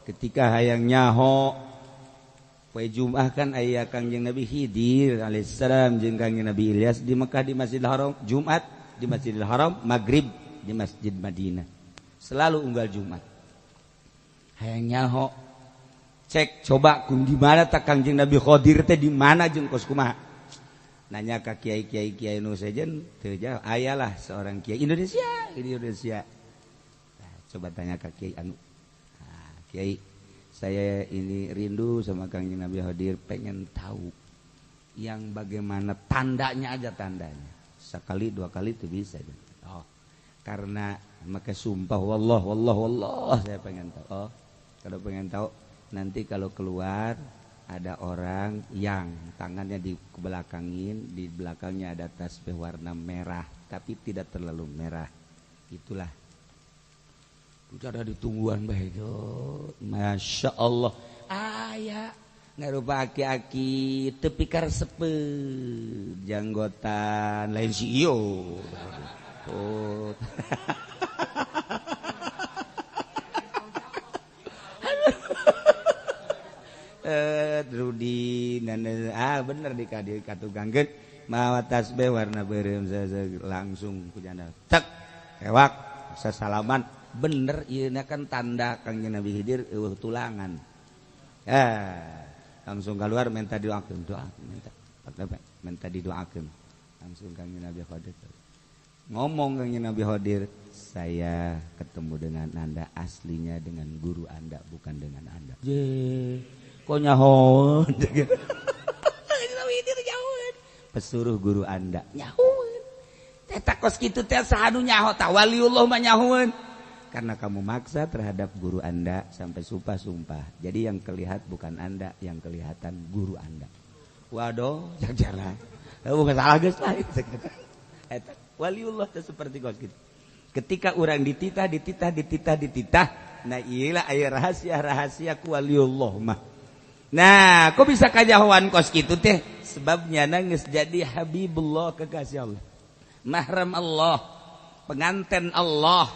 ketika hayang nyaho poe Jumat kan aya Kangjeng Nabi Khidir alaihissalam jeung Kangjeng Nabi Ilyas di Mekah di Masjidil Haram, Jumat di Masjidil Haram, maghrib di Masjid Madinah. Selalu unggal Jumat. Hayang nyaho cek coba kun di mana tak Kangjeng Nabi Khidir teh di mana jeung kos kumaha. Nanya ke kiai-kiai nu sejen teu jauh ayalah seorang kiai Indonesia. Nah, coba tanya ke kiai anu. Nah, kiai saya ini rindu sama Kangjeng Nabi Khidir, pengen tahu yang bagaimana tandanya aja tandanya. Sekali dua kali itu bisa. Oh, karena maka sumpah wallah saya pengen tahu. Oh, kalau pengen tahu nanti kalau keluar ada orang yang tangannya dibelakangin, di belakangnya ada tasbih warna merah tapi tidak terlalu merah. Itulah cara ditungguan bae do. Masya Allah. Aya ngarupa aki-aki tepi karsepe janggotan lain si iyo. Oh. Rudi bener di katugangkeun mawa tasbih warna beureum langsung kujana cek ewak sasalaman bener ieu kan tanda Kangjeng Nabi Khidir eueuh tulangan. Langsung keluar minta didoakeun minta didoakeun langsung Kangjeng Nabi Khidir ngomong. Kangjeng Nabi Khidir, saya ketemu dengan Anda aslinya dengan guru Anda bukan dengan Anda. Kok nyahoun? Pesuruh guru Anda nyahoun. Eta kos kitu teh sahanu nyaho tah waliullah mah nyahoun. Karena kamu maksa terhadap guru Anda sampai sumpah-sumpah. Jadi yang kelihatan bukan Anda, yang kelihatan guru Anda. Waduh, jalan. Bukan salah geus lah. Eta waliullah teh seperti kos kitu. Ketika orang dititah, nah iyalah aya rahasia ku waliullah mah. Nah, kok bisa kajahoan kos kitu teh? Sebabnya nangis jadi Habibullah kekasih Allah. Mahram Allah, penganten Allah.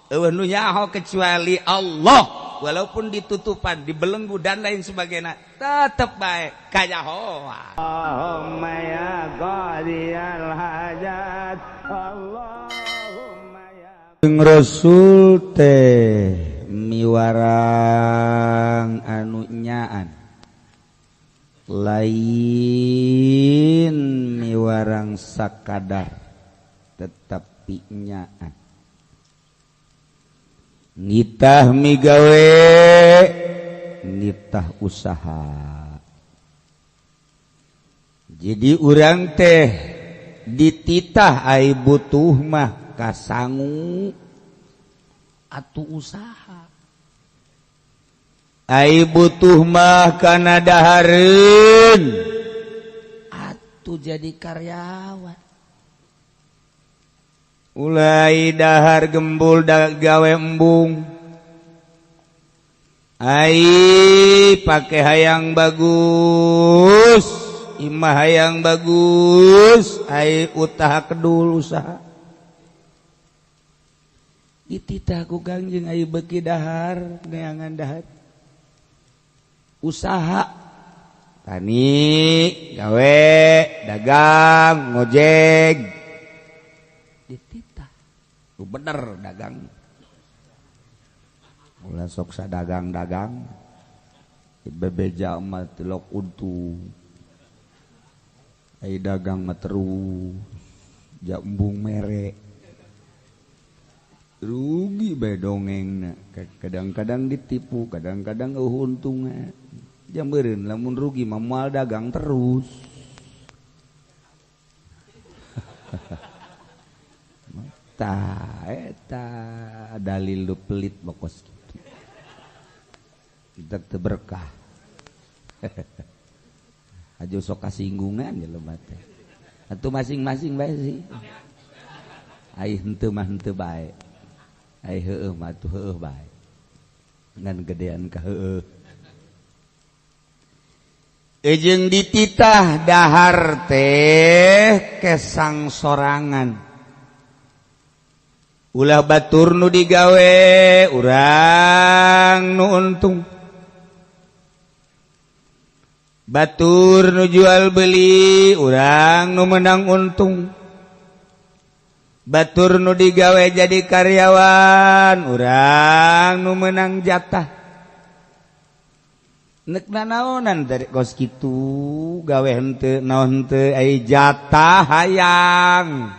Eueuh nu nyaho kecuali Allah, walaupun ditutupan, dibelenggu dan lain sebagainya, tetep bae kajahoan. Allahumma ya qadiyal hajat, Allahumma ya Rasul teh miwarang anu nyaan lain miwarang sakadar tetapi nyaan nitah migawe nitah usaha. Jadi urang teh dititah ai butuh mah kasangu atu usaha ai butuh mah kana dahareun atuh jadi karyawan. Ulai dahar gembul gawe embung ai pake hayang bagus imah hayang bagus ai utaha kedul usaha dititah ku Kangjeng ai beuki dahar neangan dahar usaha tani gawe dagang ngojek dititah ku bener dagang ulah sok sadagang-dagang bebeja mah tilok untu ai dagang mah terus jambung mere rugi bae dongengna kadang-kadang ditipu kadang-kadang untungna jam beureun lamun rugi mah moal dagang terus. Eta dalil lu pelit bokos kitu kita teu berkah. Ajo sok kasinggungan jelema teh atuh masing-masing bae sih ai henteu mah henteu bae ai heueuh mah atuh heueuh bae ngan gedean ka heueuh. Jeung dititah dahar teh kesang sorangan ulah batur nu digawe urang nu untung, batur nu jual beli urang nu menang untung, batur nu digawe jadi karyawan urang nu menang jatah. Nek naonan dari kos kitu gawe henteu naon henteu ai jatah hayang.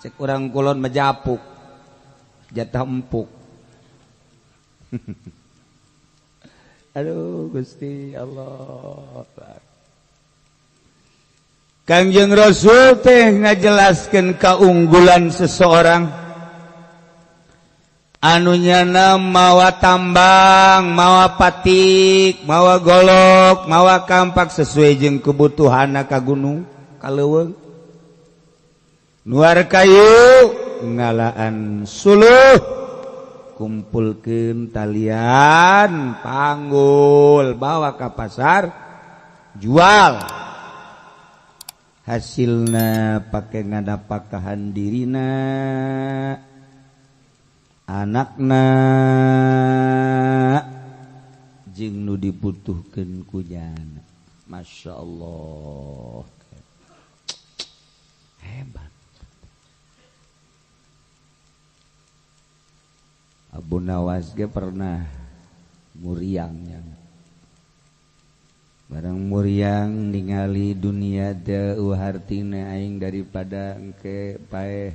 Cek urang kulon majapuk jatah empuk. Aduh Gusti Allah. Kangjeng Rasul teh ngajelaskeun kaunggulan seseorang anu nyana mawa tambang, mawa patik, mawa golok, mawa kampak sesuai jeung kebutuhanna ka gunung, ka leuweung. Nuar kayu ngalaan suluh, kumpulkeun talian, panggul, bawa ka pasar, jual. Hasilna pake ngadapakahan dirina, anakna jeung nu dibutuhkeun ku jana. Masya Allah, hebat. Abu Nawas ge pernah muriangnya, barang muriang ningali dunia teu hartina aing daripada engke paeh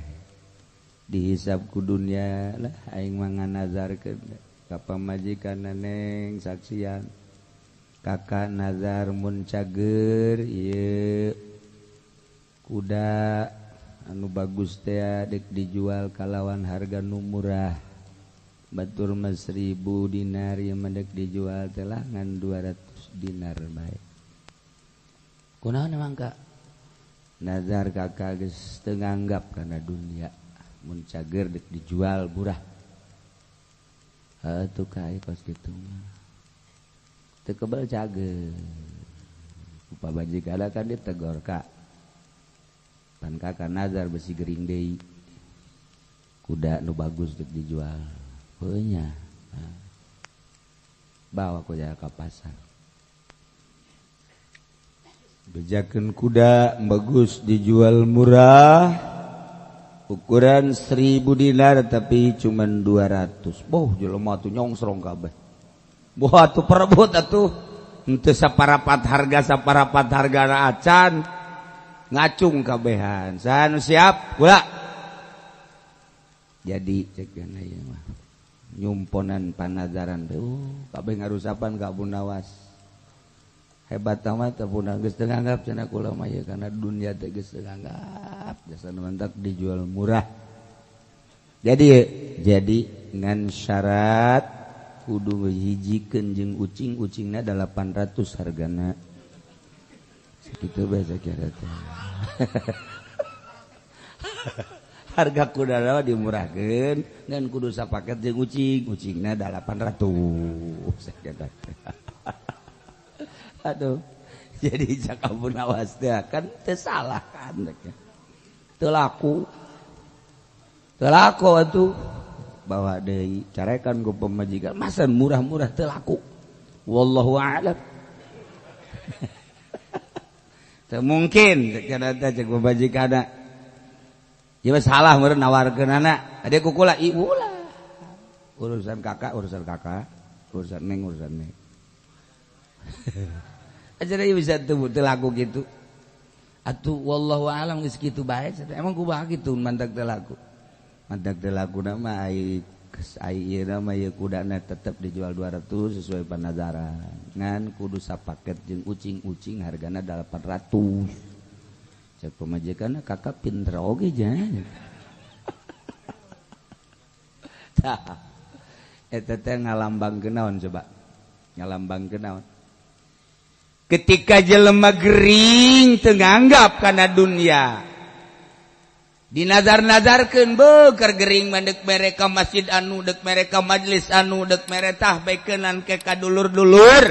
dihisab ku dunia lah aing mah nganazarkeun ka pamajikan neng saksian kakak nazar mun cager ieu kuda anu bagus teh dek dijual kalawan harga nu murah batur mah 1000 dinar ieu mah dek dijual teh lah ngan 200 dinar bae. Kunaon mangka nazar kakak geus teu nganggap kana dunia mun cager dek dijual murah. Atuh kae kos kitu mah teu kebal cager. Ku pabajikana kan ditegor ka pan kakak nazar besi gering deui kuda nu bagus dek dijual heuh nya bawa ku jaga ka pasar bejakeun kuda bagus dijual murah ukuran 1000 dinar tapi cuman 200. Boh jelema atuh nyongsrong kabeh. Boh atuh perebut atuh. Henteu saparapat hargana acan. Ngacung kabehan. Saha nu siap? Kula. Jadi cek kana ieu mah. Nyumponan panazaran teh. Kabeh ngarusapan ka Abu Nawas. Hebat amat apuna geus teu nganggap cenah kula mah ieu kana dunya teh geus teu nganggap jasa mantak dijual murah. Jadi ngan syarat kudu ngahijikeun jeung ucing-ucingna 800 hargana. Sakitu bae sakira teh. Harga kuda dimurahkeun ngan kudu sapaket jeung ucingna 800 sakira teh. Aduh, jadi cak Abu Nawas teh kan teu salah kan teu laku atuh bawa deui carekan ku pamajikan masan murah-murah teu laku wallahu a'lam. Teu mungkin kana teh cek pamajikana ieu salah meureun nawarkeunana ade kukula ibu lah urusan kakak urusan neng acara ieu bisa teu laku gitu atuh wallahu a'lam geus kitu bae emang kumaha kitu mantak teu laku mah ai ieu mah ieu kudana tetep dijual 200 sesuai panazaran ngan kudu sapaket jeung ucing hargana 800 cek pamajikanna kakak pinter oge jan tah eta teh ngalambangkeun naon coba ngalambangkeun naon ketika jelema gering teu nganggap kana dunia dinazar-nazarkeun beuh keur gering mandek mereka masjid anu dek mereka majelis anu dek meretah baikeunan ke kadulur-dulur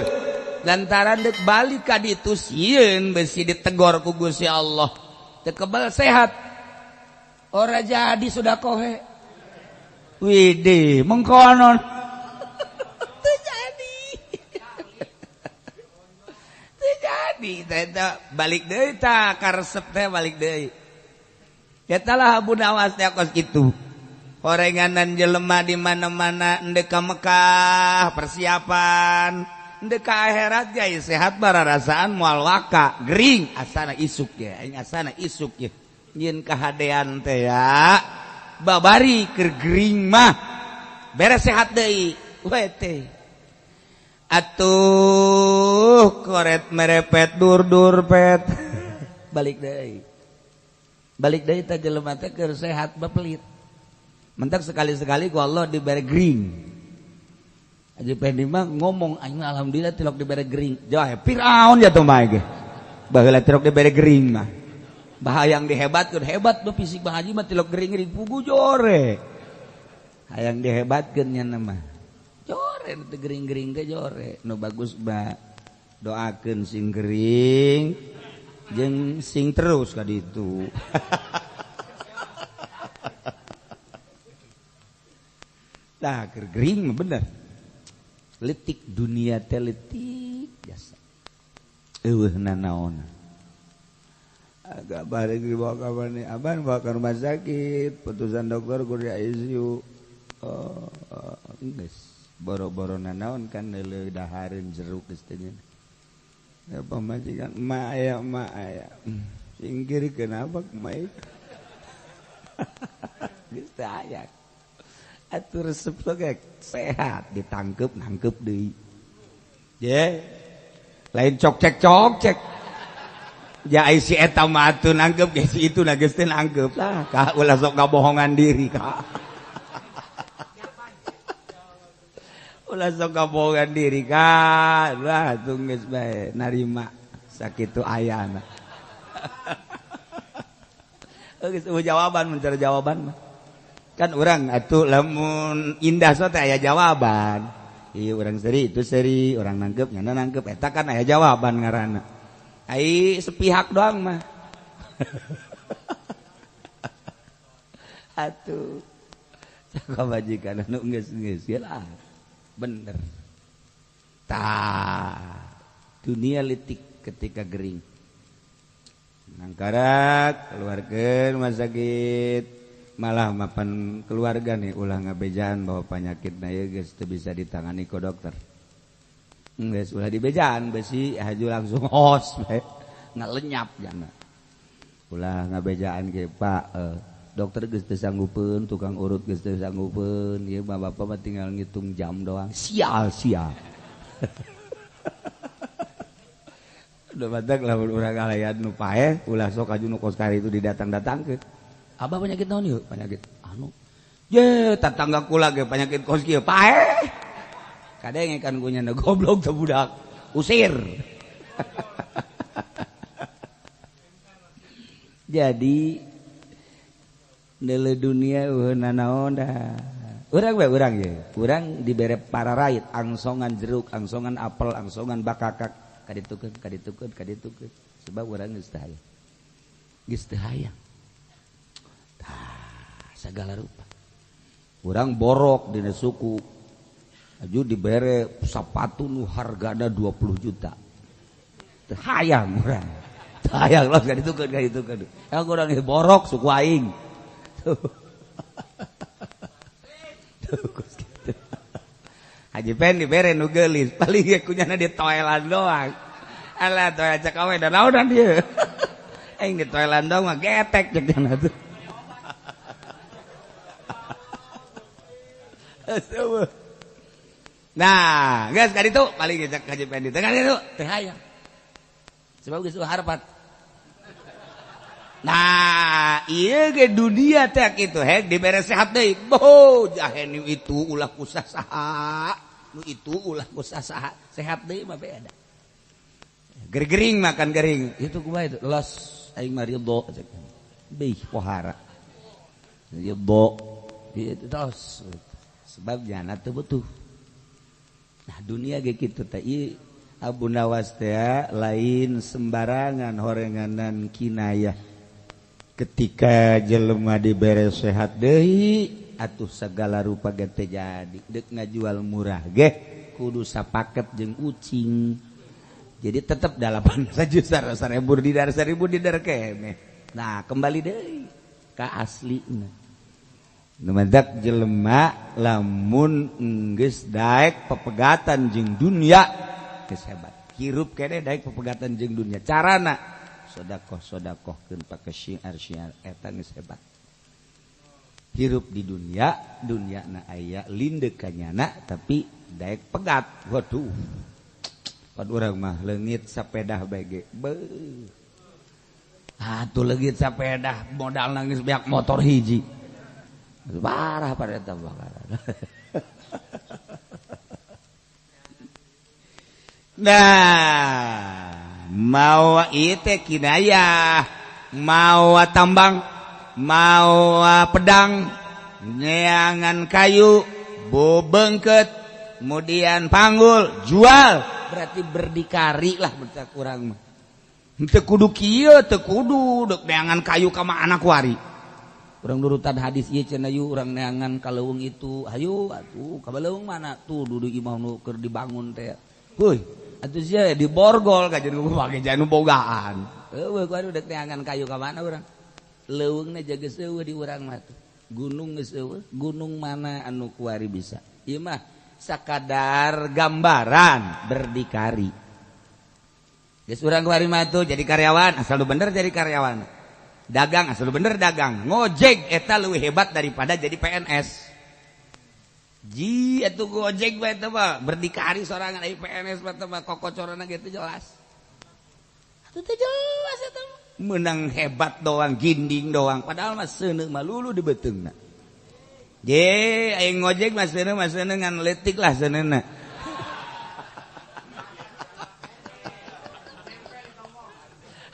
lantaran dek balik ka ditu sieun besi ditegor ku Gusti Allah teu kebal sehat ora jadi sudah kohe Widih mengkonon jadi balik deui tah karesep teh balik deui. Eta lah Abu Nawas teh kos kitu. Horenganan jelema di mana-mana endeu ka Mekah persiapan, endeu ka akhirat ge sehat bararasaan moal waka, gering asana isuk ge, aing asana isuk ge. Nyin kahadean teh ya babari keur gering mah beres sehat deui we teh. Atuh koret merepet dur pet balik deui teh jelema teh keur sehat bapelit mentak sekali-sekali ku Allah dibere gering. Aji Pendi mah ngomong aing alhamdulillah tilok dibere gering jauh Firaun ya tuh mah ge baheula tilok dibere gering mah bahayang dihebatkeun hebat do fisik Bang Haji mah tilok gering-gering pugu jore hayang dihebatkeun nya mah jore teh gering-gering teh jore nu bagus ba doakeun sing gering jeung sing terus ka ditu. Tah keur gering mah bener letik dunia teh letik biasa eueuhna naonna agak balik dibawa ka mana aban bawa ka rumah sakit putusan dokter kudu di ICU geus boro-boro naon kan leuleuh dahareun jeruk geus teh nya ya pamajikan mak aya singkirkeun apa kumaha geus teh aya atuh resep ge sehat ditangkep nangkep deui ye lain cok cek ya si eta mah atuh nangkep ge si itu na geus teh nangkep lah ka ulah sok ngabohongan diri ka ulah sok ngabohongan diri ka lah atuh geus bae narima sakitu ayana. Geus jawaban mencari jawaban mah kan urang atuh lamun indah so teh aya jawaban ieu urang seri itu seri urang nangkep nyana nangkep eta kan aya jawaban ngaranna ai sepihak doang mah. Atuh caka majikan anu geus ya lah bener tah dunia letik ketika gering nangkarak keluarkeun rumah sakit malah mapan keluarga nih ulah ngabejaan bahwa penyakitna ieu geus teu bisa ditangani ku dokter geus ulah dibejaan besi haju langsung hos bae ngalenyap jana ulah ngabejaan ge Pak dokter geus teu sanggupeun tukang urut geus teu sanggupeun ieu mah bapak mah tinggal ngitung jam doang sial udah batak lamun urang alayan nu paeh ulah sok aju nu kos kari itu didatang-datangkeun abah penyakit naon yeuh penyakit anu ye tatangga kula ge penyakit kos kieu paeh kadenge kan ku nya goblok teh budak usir. Jadi nele dunia naon dah urang ye urang dibere para raid angsongan jeruk angsongan apel angsongan bakakak kaditukeun sebab urang geus teu hayang segala rupa urang borok dina suku aju dibere sapatu nu hargana 20 juta teu hayang urang teu hayang los kaditukeun urang geus borok suku aing tuh Haji Pen dibere nu geulis paling ge kunyana di toilan doang alah toilan cek awe da naonan dieu aing di toilan doang mah getek cek cenah tuh. Nah, geus ka ditu paling cek Haji Pen di tengah ditu teu hayang. Sebab geus harapan. Nah, ieu ge dunia teh kitu hek dibere sehat deui. Boh, jahe nu itu ulah kusaha. Nu itu ulah kusaha. Sehat deui mah beda. Gering makan gering. Itu kumaha itu? Los aing mah ridho cek. Beuh pohara. Ridho. Itu tos. Sebab jana teu butuh. Nah dunia ge kitu teh ieu Abu Nawas teh lain sembarangan horenganan kinayah ketika jelema dibere sehat deui atuh segala rupa ge teu jadi deuk ngajual murah ge kudu sapaket jeung ucing jadi tetep 8 juta 1000 didar keneh nah kembali deui ka aslina nu madak jelema lamun geus daek pepegatan jeung dunya geus hebat hirup keneh daek pepegatan jeung dunya carana sodakoh-sodakohkeun pake syiar-syiar eta geus hebat hirup di dunia na aya lindeu ka nyana tapi daek pegat waduh pan urang mah leungit sapedah bae ge beuh atuh leungit sapedah modal nangis beak motor hiji parah pada eta bakaran nah mau ieu kinayah mau tambang mau pedang neangan kayu bobengket kemudian panggul jual berarti berdikari lah berarti kurang mah teu kudu kieu teu kudu dek neangan kayu ka anak wari urang nurutan hadis ieu cenah yu urang neangan ka leuweung itu hayu atuh ka leuweung mana tuh dudu imah nu keur dibangun teh heuy atuh sia di borgol ka jeung pake janu bogaan eueuh ku dek neangan kayu ka mana urang leuweungna jaga seueuh di urang mah tuh gunung geus eueuh gunung mana anu kuari bisa ieu mah sakadar gambaran berdikari geus urang kuari mah tuh jadi karyawan asal lu bener jadi karyawan dagang asal lu bener dagang ngojek eta leuwih hebat daripada jadi PNS ji atuh gojek bae teh mah berdikari sorangan aya PNS mah teh mah kokocorana ge teu jelas atuh teu jelas eta mah menang hebat doang ginding doang padahal mah seuneu mah lulu di beuteungna je aing ngojek mah seuneu ngan leutik lah seuneuna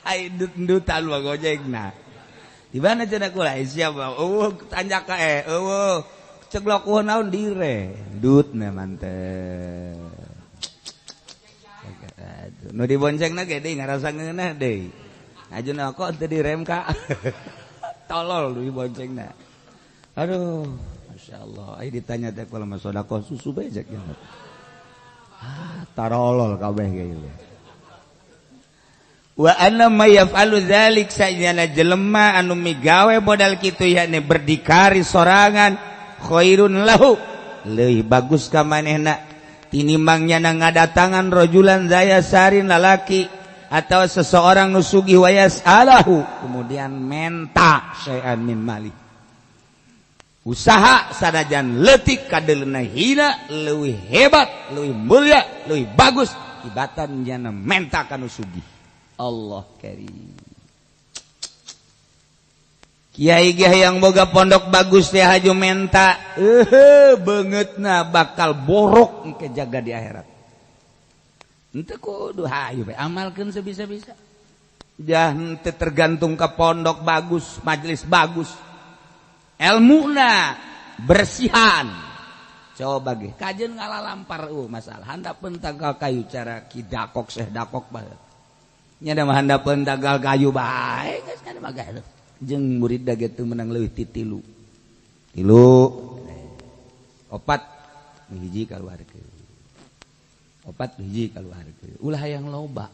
ai dut-dutan mah gojekna di mana cenah kula siapa tanjak ka ceglok naon dire dutna mantep nu diboncengna ge deui ngarasa ngeunah deui ajuna kok teu direm ka tolol lu diboncengna aduh masyaallah ai ditanya teh kalau mah sedekah susu bejek ya tarolol kabeh ge ieu wa anna may yaf'alu dzalik sajana jelema anu migawe modal kitu yakni berdikari sorangan khairun lahu leuwih bagus ka manehna tinimbangnya ngadatangan rajulan zaya sarin lalaki atau seseorang nusugi wayas alahu kemudian menta syai'an min mali usaha sanajan leutik kadeulna hina leuwih hebat leuwih mulia leuwih bagus tibatan jana menta kana sugih Allah karim kiai-kiai yang boga pondok bagus teh haju menta beungeutna bakal borok engke jaga di akhirat henteu kudu hayu bae amalkeun sabisa-bisa jangan tergantung ke pondok bagus majelis bagus ilmuna bersihan coba ge kajeun ngalalampar masalah handapeun tagal kayu cara kidakok seh dakok bae nya da mah handapeun tagal kayu bae geus kana mah gaeuh jeung murid da ge teu meunang leuwih ti tilu opat hiji kaluarkeun opat hiji kaluarkeun ulah hayang loba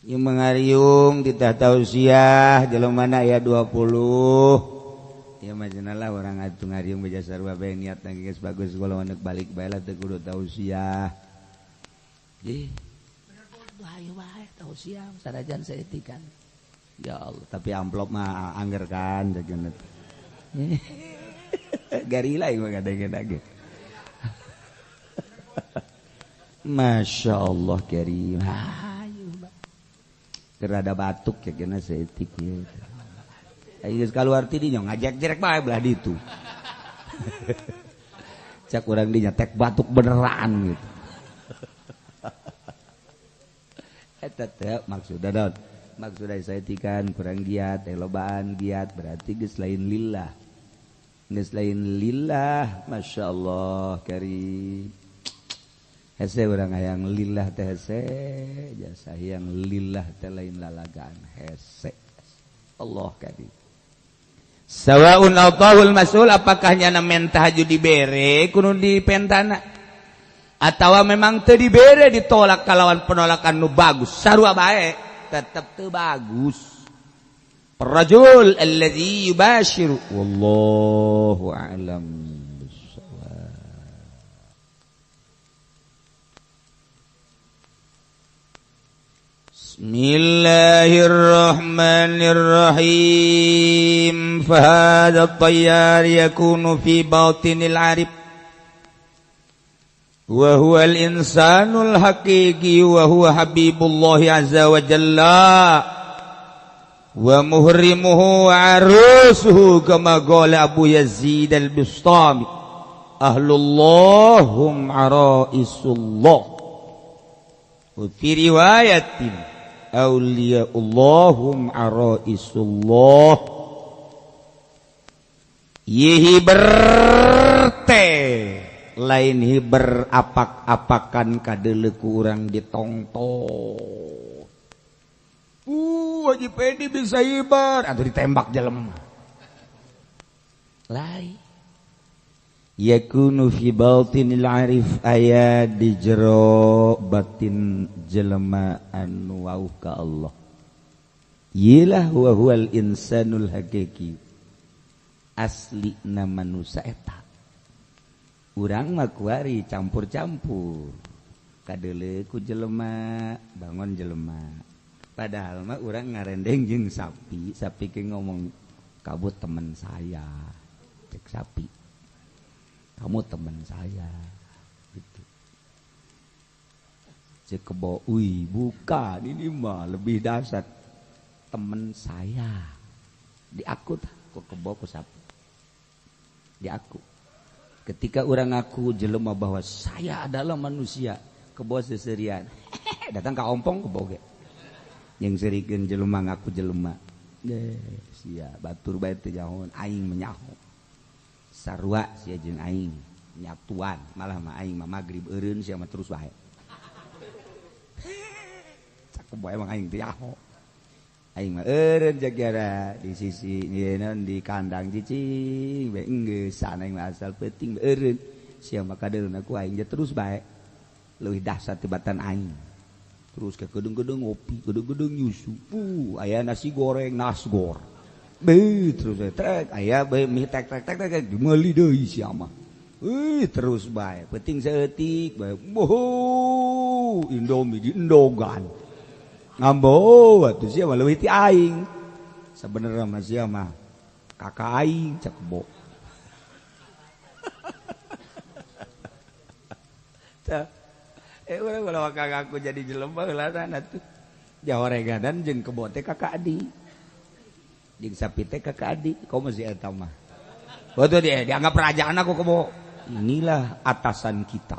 ieu mangariung titah tausiah jelemana aya 20 ieu mah cenah urang atuh ngariung beja sarua bae niat geus bagus kalau anak balik bae lah teu kudu tausiah jadi bener hayu bae tausiah sanajan saetikan ya Allah tapi amplop mah angger kan jageuna garila ieu mah gadang-gadang Masya Allah karim hayu gerada batuk ya kena seetik ya ayo keluar ti dinya ngajak jerek bae belah ditu cak urang dinya tek batuk beneran gitu eta teh maksudna daun maksudna saetikan kurang giat lobaan giat berarti geus lain lillah Masya Allah karim hese urang hayang lillah teh hese jasa hayang lillah teh lain lalagaan hese Allah kadim sawaun autahul mas'ul apakah nyana mentah haju dibere kudu dipentana atawa memang teu dibere ditolak kalawan penolakan nu bagus sarua bae tetep teu bagus. Rajul alladzi yubashiru wallahu a'lam bissawab. Bismillahirrahmanirrahim. Fahadha at-tayyar yakunu fi batinil 'arif wa huwa al-insanul haqiqi wa huwa habibullah azza wa jalla wa muhrimuhu wa arusuhu kama qala Abu Yazid al-Bistami ahlullahum araisullah wa fi riwayatin awliyaullahum araisullah yihiberte lain hiber apak-apakan kadeleku urang ditongtong Haji Pedi bisa hibar atau ditembak jelema lain yakunu fi batinil arif aya di jero batin jelema anu wauh ka Allah yilah wa huwal insanul haqiqi asli na manusia eta urang mah kuari campur-campur kadele ku jelema bangun jelema padahal mah urang ngarendeng jeung sapi ke ngomong kabut teman saya cek sapi kamu teman saya gitu cek kebo bukan ini mah lebih dasar teman saya di aku kok kebo ku sapi di aku ketika orang aku jelema bahwa saya adalah manusia kebo seserian datang ka ompong kebo ge yang serikeun jelema ngaku jelema sia batur bae teh jahon aing menyaho sarua sia jeung aing nyatuan malah mah aing mah magrib eureun sia mah terus bae cakep bae emang aing teh yaho aing mah eureun jagara di sisi nyeun di kandang cicing bae geus sana aing mah asal penting eureun sia mah kadeun aku aing terus bae leuwih dahsyat tibatan aing terus ke gedung-gedung ngopi gedung-gedung nyusu aya nasi goreng nasgor be terus trek aya bae mie tek meuli deui sia mah terus bae penting saeutik bae Indomie di endogan ngambo atuh sia mah leuwih ti aing sabenerna mah sia mah kakak aing cek bo urang kalau kakakku jadi jelema heula atuh jahoregadan jeung kebo teh kakak adi jeung sapi teh kakak adi komo si eta mah betul dia dianggap kerajaan aku kebo inilah atasan kita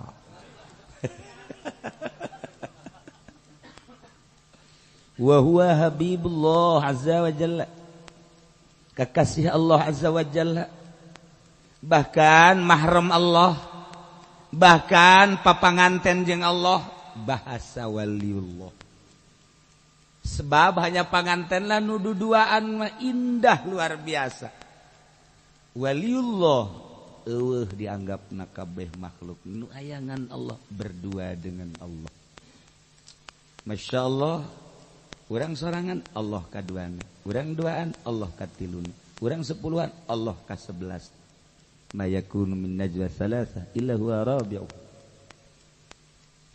wa huwa habibullah azza wa jalla kekasih Allah azza wa jalla bahkan mahram Allah bahkan papanganten jeung Allah bahasa waliullah sebab hanya panganten lah nu duduaan mah indah luar biasa waliullah eueuh dianggapna kabeh makhluk nu ayangan Allah berdua dengan Allah Masya Allah urang sorangan Allah kaduana urang duaan Allah katiluna urang sepuluhan Allah ka11 ma yakunu min najwa thalatha illa huwa rabi'u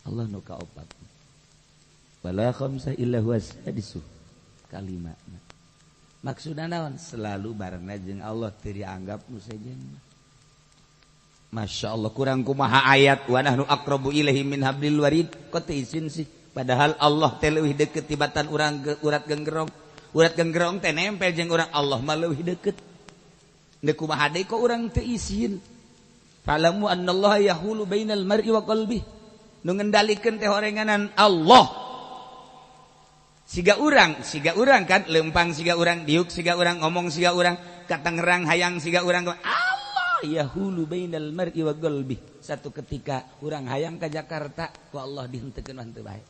Allah nu kaopat wala khamsa illa huwa sadisu kalimatna maksudna naon selalu barengna jeung Allah teu dianggap nu sejen Masya Allah kurang kumaha ayat wa nahnu aqrabu ilaihi min hablil warid kok teu izin sih padahal Allah teh leuwih deukeut tibatan urang urat genggerong teh nempel jeung urang Allah mah leuwih deukeut deuk kumaha deui kok urang teu izin fa'lamu annallaha yahulu bainal mar'i wa qalbi nu ngendalikeun teh horenganan Allah siga urang kan leumpang siga urang diuk siga urang ngomong siga urang katangerang hayang siga urang Allah yahulu bainal mar'i wa qalbi satu ketika urang hayang ka Jakarta ku Allah dihenteukeun mah henteu bae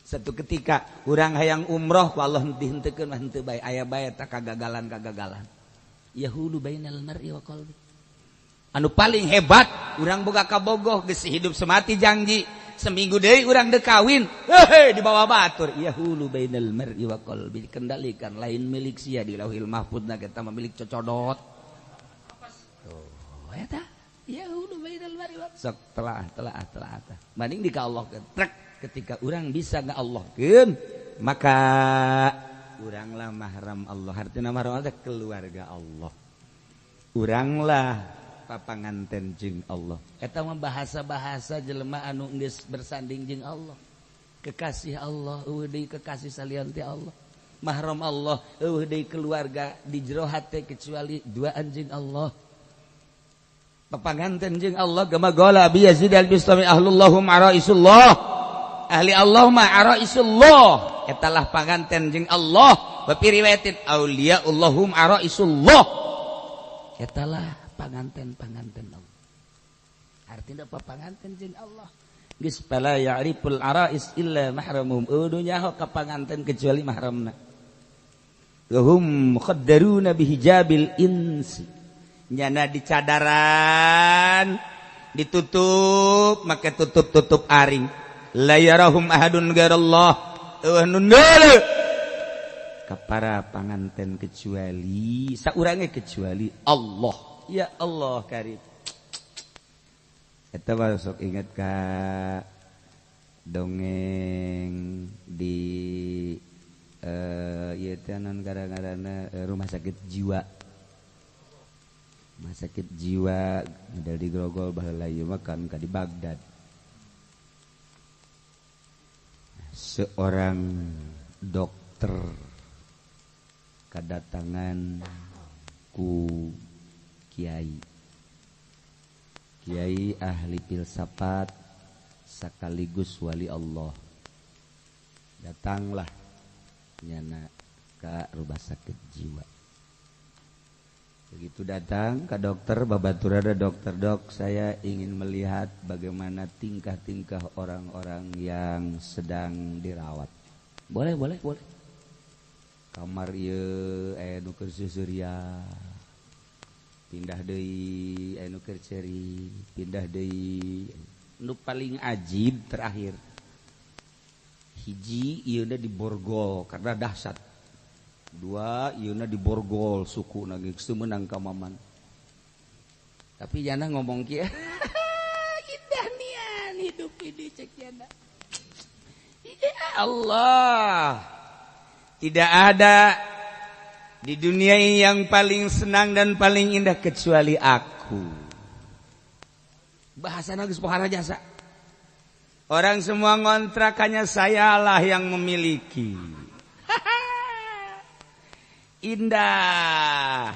satu ketika urang hayang umroh ku Allah dihenteukeun mah henteu bae aya bae tak kagagalan yahulu bainal mar'i wa qalbi. Anu paling hebat urang boga kabogoh geus hidup semati janji seminggu deui urang teu kawin di bawah batur yahulu bainal mar'i wa qalbi dikendalikan lain milik sia di lauhil mahfuzna kita milik cocodot oh eta yahulu bainal mar'i wa sok telah mending di ka Allah trek ketika urang bisa ngallahkeun maka urang lah mahram Allah artina mahram Allah keluarga Allah urang lah papanganten jeung Allah eta mah bahasa-bahasa jelema anu geus bersanding jeung Allah kekasih Allah eueuh deui kekasih salian ti Allah mahram Allah eueuh deui keluarga di jero hate kecuali duaan jeung Allah papanganten jeung Allah kama qala bi Yazid al-Bistami ahlullahum araisullah ahli Allah ma araisullah eta lah panganten jeung Allah bapiri riwayatin auliaullahum araisullah eta lah panganten Allah. Artinya apa panganten jeung Allah? Geus pala ya'riful arais illa mahramuhum. Udunya ho ka panganten kecuali mahramna. Hum muqaddaruna bihijabil insi. Nyana dicadaran ditutup make tutup aring. La yarahum ahadun ghairallah. Nun ka para panganten kecuali saurange kecuali Allah. Ya Allah karim. Eta sok inget ka dongeng di ieu teh non gara-garana rumah sakit jiwa. Rumah sakit jiwa dari Grogol baheula ieu mah kan ka di Baghdad. Seorang dokter kedatangan ku Kiai ahli filsafat sekaligus wali Allah datanglah nyana ke rumah sakit jiwa begitu datang ke dokter babaturana dokter dok saya ingin melihat bagaimana tingkah-tingkah orang-orang yang sedang dirawat boleh kamar ieu aya nu keur surya pindah deui anu keur ceri pindah deui nu paling ajib terakhir hiji ieuna di borgol karena dahsyat dua ieuna di borgol sukuna geus teu meunang ka maman tapi jana ngomong kieu indah nian hidup ini cek jana ya Allah tidak ada di dunia ini yang paling senang dan paling indah kecuali aku. Bahasana geus pohara jasa. Orang semua ngontrakannya sayalah yang memiliki. Indah.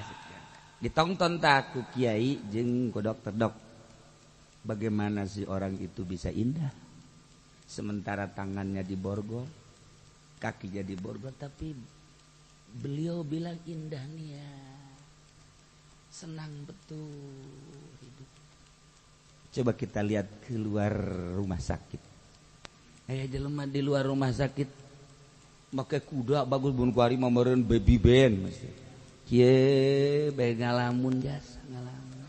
Ditongton tak ku kiai jeung ku dokter dok. Bagaimana sih orang itu bisa indah? Sementara tangannya di borgol, kakinya di borgol tapi beliau bilang indah nih ya, senang betul hidup. Coba kita lihat keluar rumah sakit. Jelema di luar rumah sakit make kuda bagus bun kuari mameureun baby band. Kieu bae ngalamun jasa ngalamun.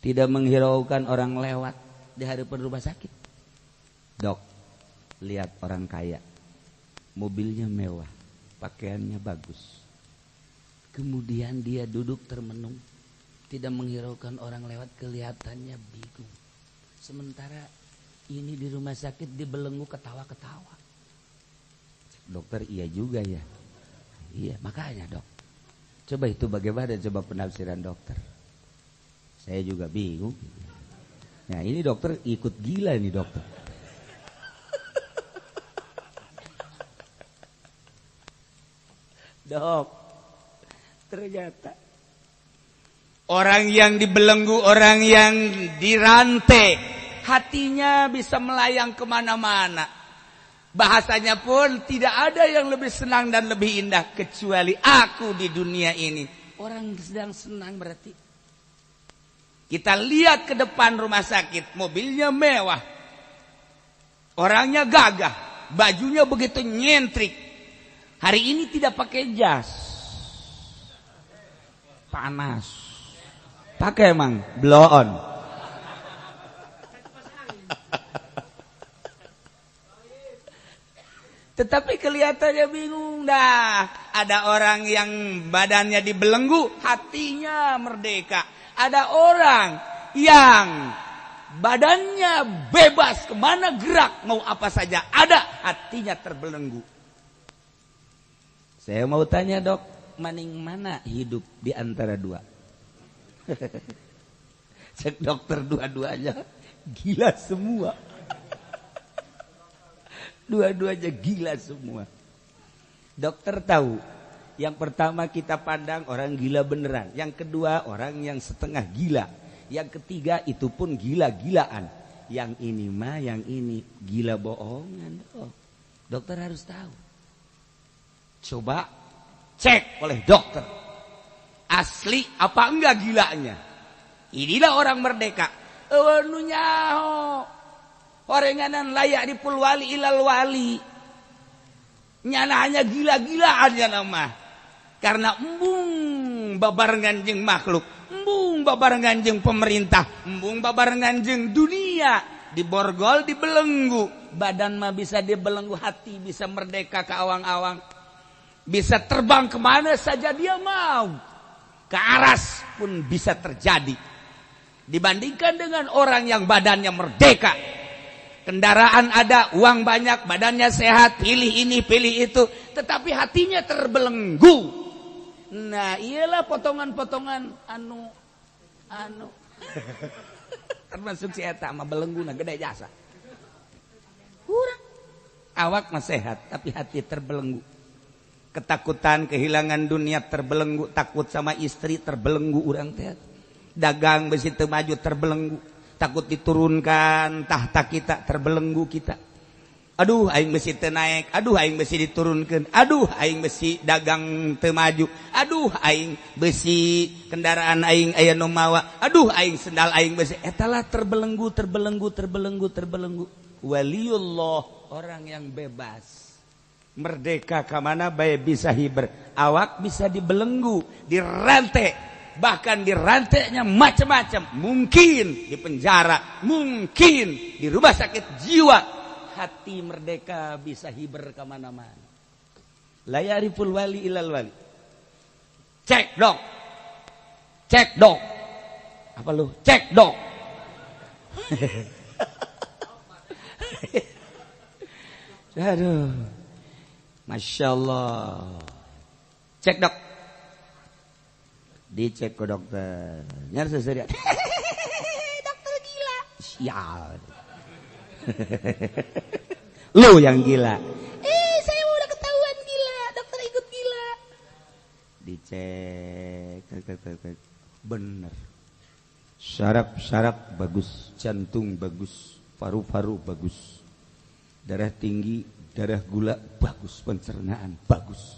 Tidak menghiraukan orang lewat di hadapan rumah sakit. Dok, lihat orang kaya. Mobilnya mewah. Pakaiannya bagus. Kemudian dia duduk termenung, tidak menghiraukan orang lewat, kelihatannya bingung. Sementara ini di rumah sakit dibelenggu ketawa-ketawa. Dokter iya juga ya. Iya makanya dok. Coba itu bagaimana coba penafsiran dokter. Saya juga bingung. Nah ini dokter ikut gila nih dokter. Dok, ternyata orang yang dibelenggu, orang yang dirantai, hatinya bisa melayang kemana-mana. Bahasanya pun tidak ada yang lebih senang dan lebih indah kecuali aku di dunia ini. Orang sedang senang berarti. Kita lihat ke depan rumah sakit, mobilnya mewah, orangnya gagah, bajunya begitu nyentrik. Hari ini tidak pakai jas. panas. Pakai emang blow on. Tetapi kelihatannya bingung dah. Ada orang yang badannya dibelenggu, hatinya merdeka. Ada orang yang badannya bebas, kemana gerak, mau apa saja ada, hatinya terbelenggu. Saya mau tanya dok, maning mana hidup di antara dua? Cek dokter dua-duanya gila semua. Dua-duanya gila semua. Dokter tahu, yang pertama kita pandang orang gila beneran, yang kedua orang yang setengah gila, yang ketiga itu pun gila-gilaan, yang ini mah yang ini gila bohongan. Oh, dokter harus tahu. Coba cek oleh dokter, asli apa enggak gilanya. Inilah orang merdeka. Nunyaho orenganan layak dipul wali ilal wali. Nyana hanya gila-gilaan ya nama. Karena embung babarengan jeung makhluk, embung babarengan jeung pemerintah, embung babarengan jeung dunia, diborgol dibelenggu. Badan mah bisa dibelenggu, hati bisa merdeka ke awang-awang. Bisa terbang kemana saja dia mau. Ke aras pun bisa terjadi. Dibandingkan dengan orang yang badannya merdeka, kendaraan ada, uang banyak, badannya sehat, pilih ini, pilih itu, tetapi hatinya terbelenggu. Nah, iyalah potongan-potongan anu termasuk si eta mah belenggu gede jasa. Kurang. Awak mah sehat, tapi hati terbelenggu. Ketakutan kehilangan dunia terbelenggu, takut sama istri terbelenggu urang teh. Dagang besi teu maju terbelenggu. Takut diturunkan tahta kita, terbelenggu kita. Aduh aing besi teu naik, aduh aing besi diturunkeun, aduh aing besi dagang teu maju, aduh aing besi kendaraan aing aya nu mawa, aduh aing sendal aing besi. Etalah terbelenggu. Waliullah, orang yang bebas, merdeka ka mana bae bisa hiber. Awak bisa dibelenggu, dirantai. Bahkan dirantainya macam-macam, mungkin di penjara, mungkin di rumah sakit jiwa. Hati merdeka bisa hiber kemana-mana. La yariful wali ilal wali. Cek dok, cek dok. Apa lu? Cek dok. Aduh, masya Allah. Cek dok. Dicek ke dokter. Nyar seserian. Dokter gila. Sial. Lu yang gila. Saya udah ketahuan gila. Dokter ikut gila. Dicek. Bener. Saraf bagus. Jantung bagus. Paru-paru bagus. Darah tinggi. Darah gula bagus. Pencernaan bagus.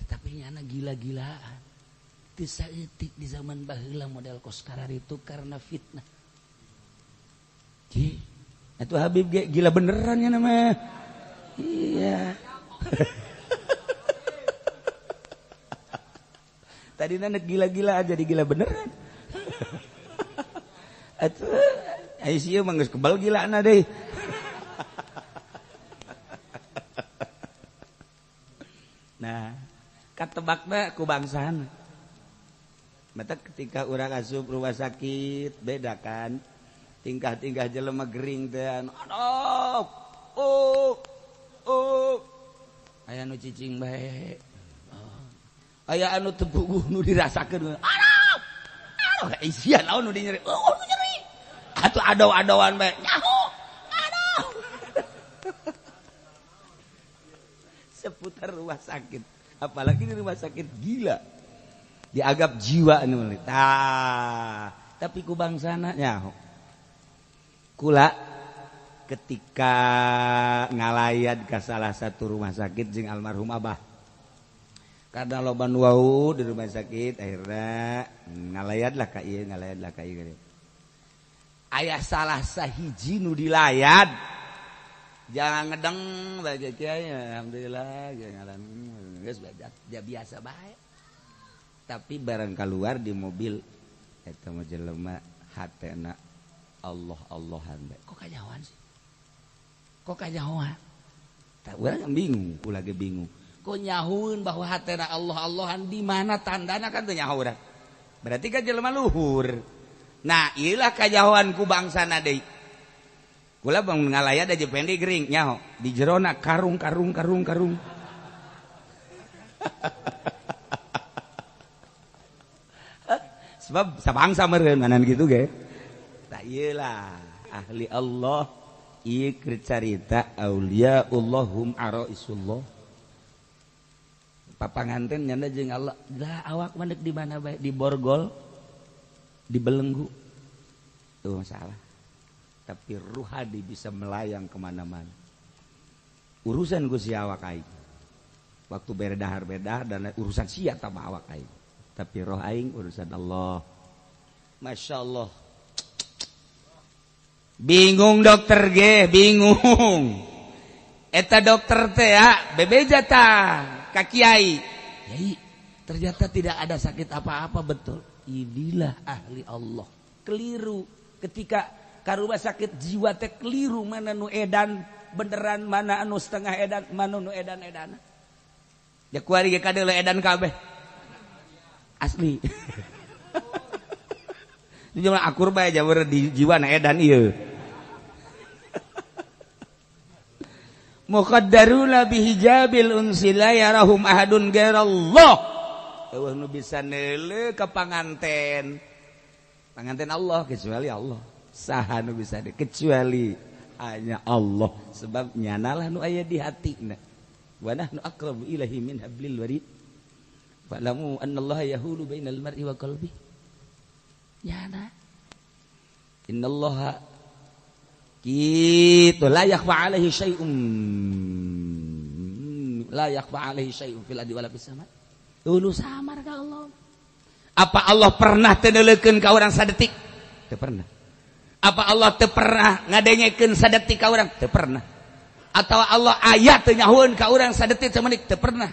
Tetapi nyana gila-gilaan. Tisaeutik di zaman baheula model koskarar itu karena fitnah. Itu Habib gila beneran ya nama. Iya. Tadi nanek gila-gila aja jadi gila beneran. Atuh Aisyah mah geus kebal gilaana deui. Nah, katebakna ku bangsana. Mata ketika urang asup rumah sakit beda kan tingkah-tingkah jelema gering teh aduh aya nu cicing bae aya anu teu puguh nu dirasakeun aduh sia naon nu nyeri nu nyeri atuh ado-adoan bae nyaho aduh seputar rumah sakit apalagi di rumah sakit gila dianggap jiwa nulis. Tapi ku bangsana nyaho. Kula ketika ngalayad ke salah satu rumah sakit jeung almarhum Abah. Karena loba nu wau di rumah sakit akhirnya ngalayadlah ka ieu Aya salah sahiji nu dilayad. Jangan ngedeng bae kieu alhamdulillah geus ngalan geus dia biasa bae. tapi barang keluar di mobil eta mah jelema hatena Allah-Allahan bae. Kok kajawan sih? Kok kajawan? Tak urang bingung, ku lagi bingung. Kok nyahueun bahwa hatena Allah-Allahan di mana tandana kan teu nyaho urang. Berarti kan jelema luhur. Nah, ieulah kajahoan ku bangsana deui. Kula bang ngalaya da jependi gering nyaho di jerona karung. Sebab sabangsa meureun manan gitu ge. Tak iyalah ahli Allah ieu keur carita auliaullahum araisullah. Papanganten nyanda jeung Allah. Lah awak mandek di mana bae? Di borgol, di belenggu. Tuh masalah. Tapi ruhadi bisa melayang kemana-mana. Urusan Gusti awak aing. Waktu beredahar dan urusan sia tambah awak aing. Tapi roh aing urusan Allah. Masya Allah. Bingung dokter ge, bingung. Eta dokter teh ya, bebeja tah ka kiai. Yai, ternyata tidak ada sakit apa-apa betul. Inilah ahli Allah. Keliru ketika ka rumah sakit jiwa teh keliru mana nu edan beneran, mana anu setengah edan, mana nu edan-edan. Ya kuari ge kadeuleu edan kabeh. Asli. Di zaman akur bae jaweur di jiwana edan ieu. Muqaddaruna bihijabil unsila yarahum ahadun ghairallah. Eueuh nu bisa neuleuh ka panganten. Panganten Allah kecuali Allah. Saha nu bisa kecuali hanya Allah, sebab nyanalah nu aya di hatina. Wa nahnu aqrabu ilaihi min hablil warid. Fa'lamu annallaha yahulu bainal mar'i wa qalbi. Nyana. Innallaha kitu la yakhfa 'alaihi syai'un. La yakhfa 'alaihi syai'un fil ardi wala fis sama'. Tulu samar ka Allah. Apa Allah pernah teu neuleukeun ka urang sadetik? Teu pernah. Apa Allah teu pernah ngadengekeun sadetik ka urang? Teu pernah. Atau Allah ayat teu nyahoeun ka urang sadetik samenik? Teu pernah.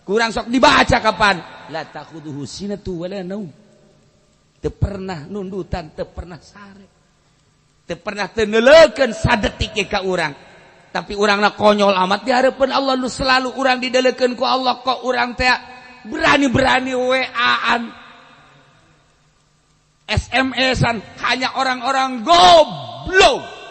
Kurang sok dibaca kapan? La takhuduhu sinatu wala naum. Teu pernah nundutan, teu pernah sare. Teu pernah teu neuleukeun sadetik ka urang. Tapi urangna konyol amat di hareupeun Allah, nu selalu urang dideuleukeun ku Allah. Kok urang teh berani-berani WA-an, SMS-an, hanya orang-orang goblok.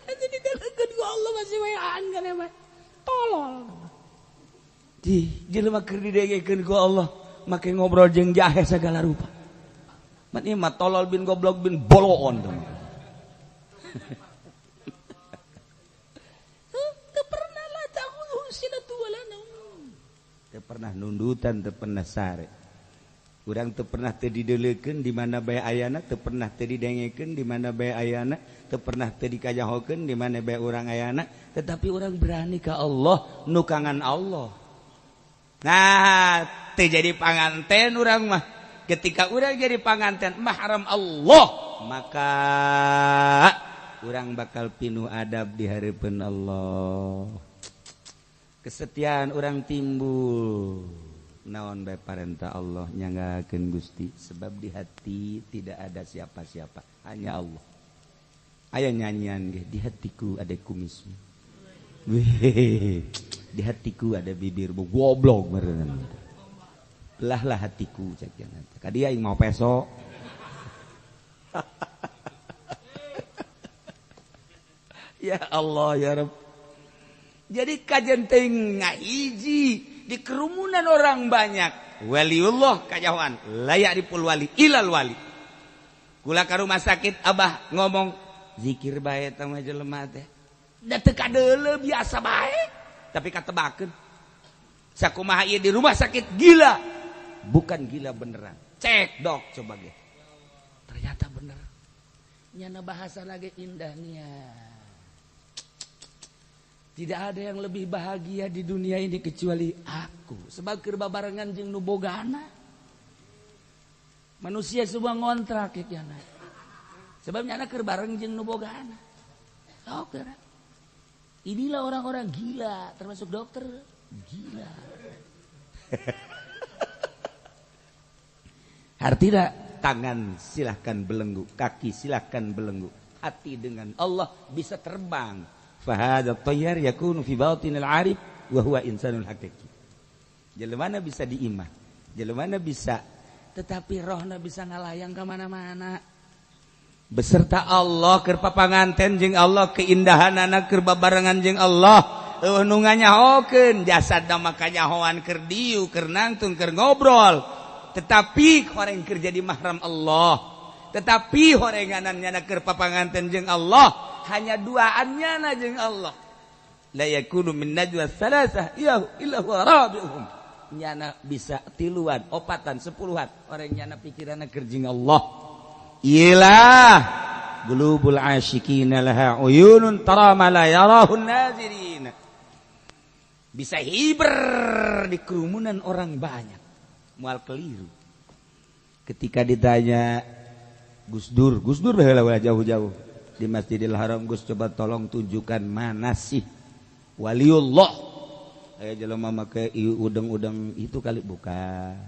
Jadi dideuleukeun ku Allah masih WA-an kan emang tolol. Di jelema keur didengekeun ku Allah make ngobrol jeung jahe segala rupa. Man ieu mah tolol bin goblok bin boloon tuh. Teu pernah lah tahu sinatu wala naum. Teu pernah nundutan, teu pernah sare. Urang teu pernah teu dideuleukeun di mana bae ayana, teu pernah teu didengekeun di mana bae ayana, teu pernah teu dikajahokeun di mana bae urang ayana, tetapi urang berani ka Allah, nu kangen Allah. Nah, teu jadi panganten urang mah. Ketika urang jadi panganten mahram Allah, maka urang bakal pinuh adab di hareupeun Allah. Kesetiaan urang timbul. Naon bae parentah Allah nyanggakeun Gusti, sebab di hati tidak ada siapa-siapa, hanya Allah. Aya nyanyian ge, di hatiku ada kumismu. Weh, di hatiku ada bibirmu, goblok meureun. Lah hatiku cek jangan. Kadia aing mau peso. Ya Allah ya Rabb. Jadi kajen teuing ngahiji di kerumunan orang banyak. Waliullah kajawan, layak dipul wali ilal wali. Kula ka rumah sakit abah ngomong zikir bae eta mah jelema teh. Da teu kadeuleu biasa bae, tapi katebakeun. Sakumaha ieu di rumah sakit gila. Bukan gila beneran. Cek dok coba ge. Ternyata bener. Nyana bahasa lagi indahnya. Tidak ada yang lebih bahagia di dunia ini kecuali aku. Sebab keur babarengan jeung nu bogana. Manusia semua ngontrak ya nyana. Sebab nyana keur bareng jeung nu bogana. Dokter. Inilah orang-orang gila, termasuk dokter gila. Artinya tangan silahkan belenggu, kaki silahkan belenggu, hati dengan Allah bisa terbang. Fahadha tayyar yakunu fi batinil arif wa huwa insanul haqiqi. Jelema bisa diimah, jelema bisa, tetapi rohna bisa ngalayang ke mana-mana. Beserta Allah keur papanganten jeung Allah, keindahanana keur babarengan jeung Allah. Nu nganyahokeun jasadna mah kanyahoan keur diu, keur nangtung, keur ngobrol. Tetapi horeng keur jadi mahram Allah. Tetapi horenganannya keur papanganten jeung Allah, hanya duaannya jeung Allah. La yakunu min najwa salasah illa huwa rabi'uhum. Nyana bisa tiluan, opatan, sepuluhan. Orang nyana pikiranna keur jeung Allah. Ilah qulubul asyikina laha uyunun tara ma la yarahun nazirin. Bisa hiber di kerumunan orang banyak. Mual keliru. Ketika ditanya Gus Dur baheula jauh-jauh di Masjidil Haram, Gus coba tolong tunjukkan mana sih waliullah. Aya jelema make udeng-udeng itu kali bukan.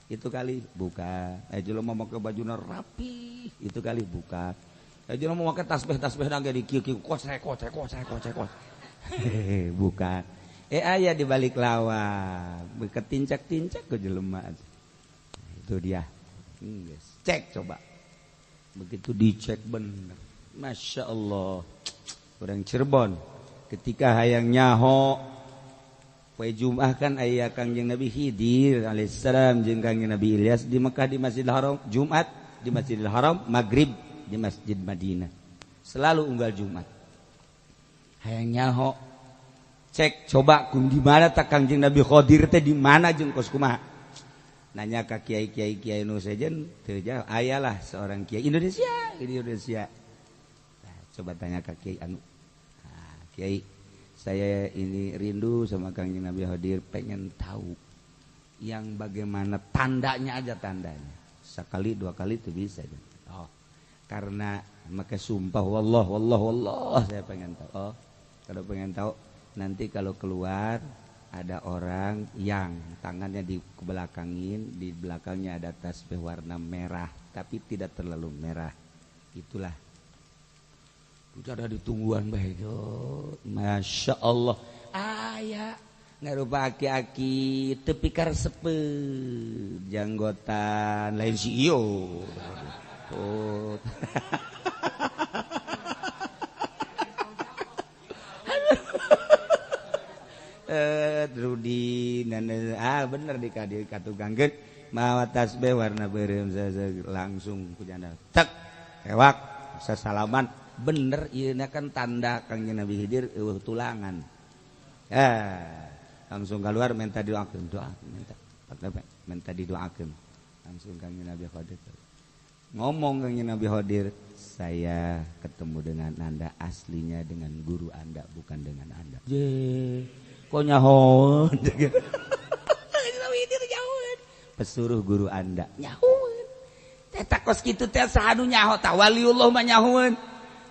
Itu kali bukan. Jelema make bajuna rapi, itu kali bukan. Jelema make tasbih nangge di kieu-kieu kocek. Bukan. Aya di balik lawang, ketincak-tincak ke jelema. Itu dia. Cek coba. Begitu dicek bener. Masya Allah. Orang Cirebon ketika hayang nyaho poe Jumat kan aya Kangjeng Nabi Khidir alaihissalam jeung Kangjeng Nabi Ilyas di Mekah di Masjidil Haram, Jumat di Masjidil Haram, Maghrib di Masjid Madinah. Selalu unggal Jumat. Hayang nyaho cek coba di mana tak Kangjeng Nabi Khidir teh di mana jeung kos kumaha. Nanya ka kiai-kiai nu sejen teu jawab. Ayalah seorang kiai Indonesia. Nah, coba tanya ka kiai anu. Nah, kiai, saya ini rindu sama Kangjeng Nabi Khidir, pengen tahu yang bagaimana tandanya aja tandanya. Sekali dua kali itu bisa. Oh, karena maka sumpah wallah saya pengen tahu. Oh, kalau pengen tahu nanti kalau keluar ada orang yang tangannya dibelakangin, di belakangnya ada tasbih warna merah, tapi tidak terlalu merah. Itulah. Udah ada ditungguan baik. Masya Allah. Aya ngarupa aki-aki tepi karsepe janggotan lain si iyo. Oh. Rudi bener di katugangkeun mawa tasbih warna beureum langsung kujana tek ewak sasalaman bener ieu kan tanda Kangjeng Nabi Khidir eueuh tulangan. Langsung keluar minta didoakeun, minta didoakeun. Langsung Kangjeng Nabi Khidir ngomong, Kangjeng Nabi Khidir, saya ketemu dengan Anda aslinya dengan guru Anda bukan dengan Anda. Kok nyahoun? Pesuruh guru Anda nyahoun. Eta kos kitu teh sahanu nyaho tah waliullah mah nyahoun.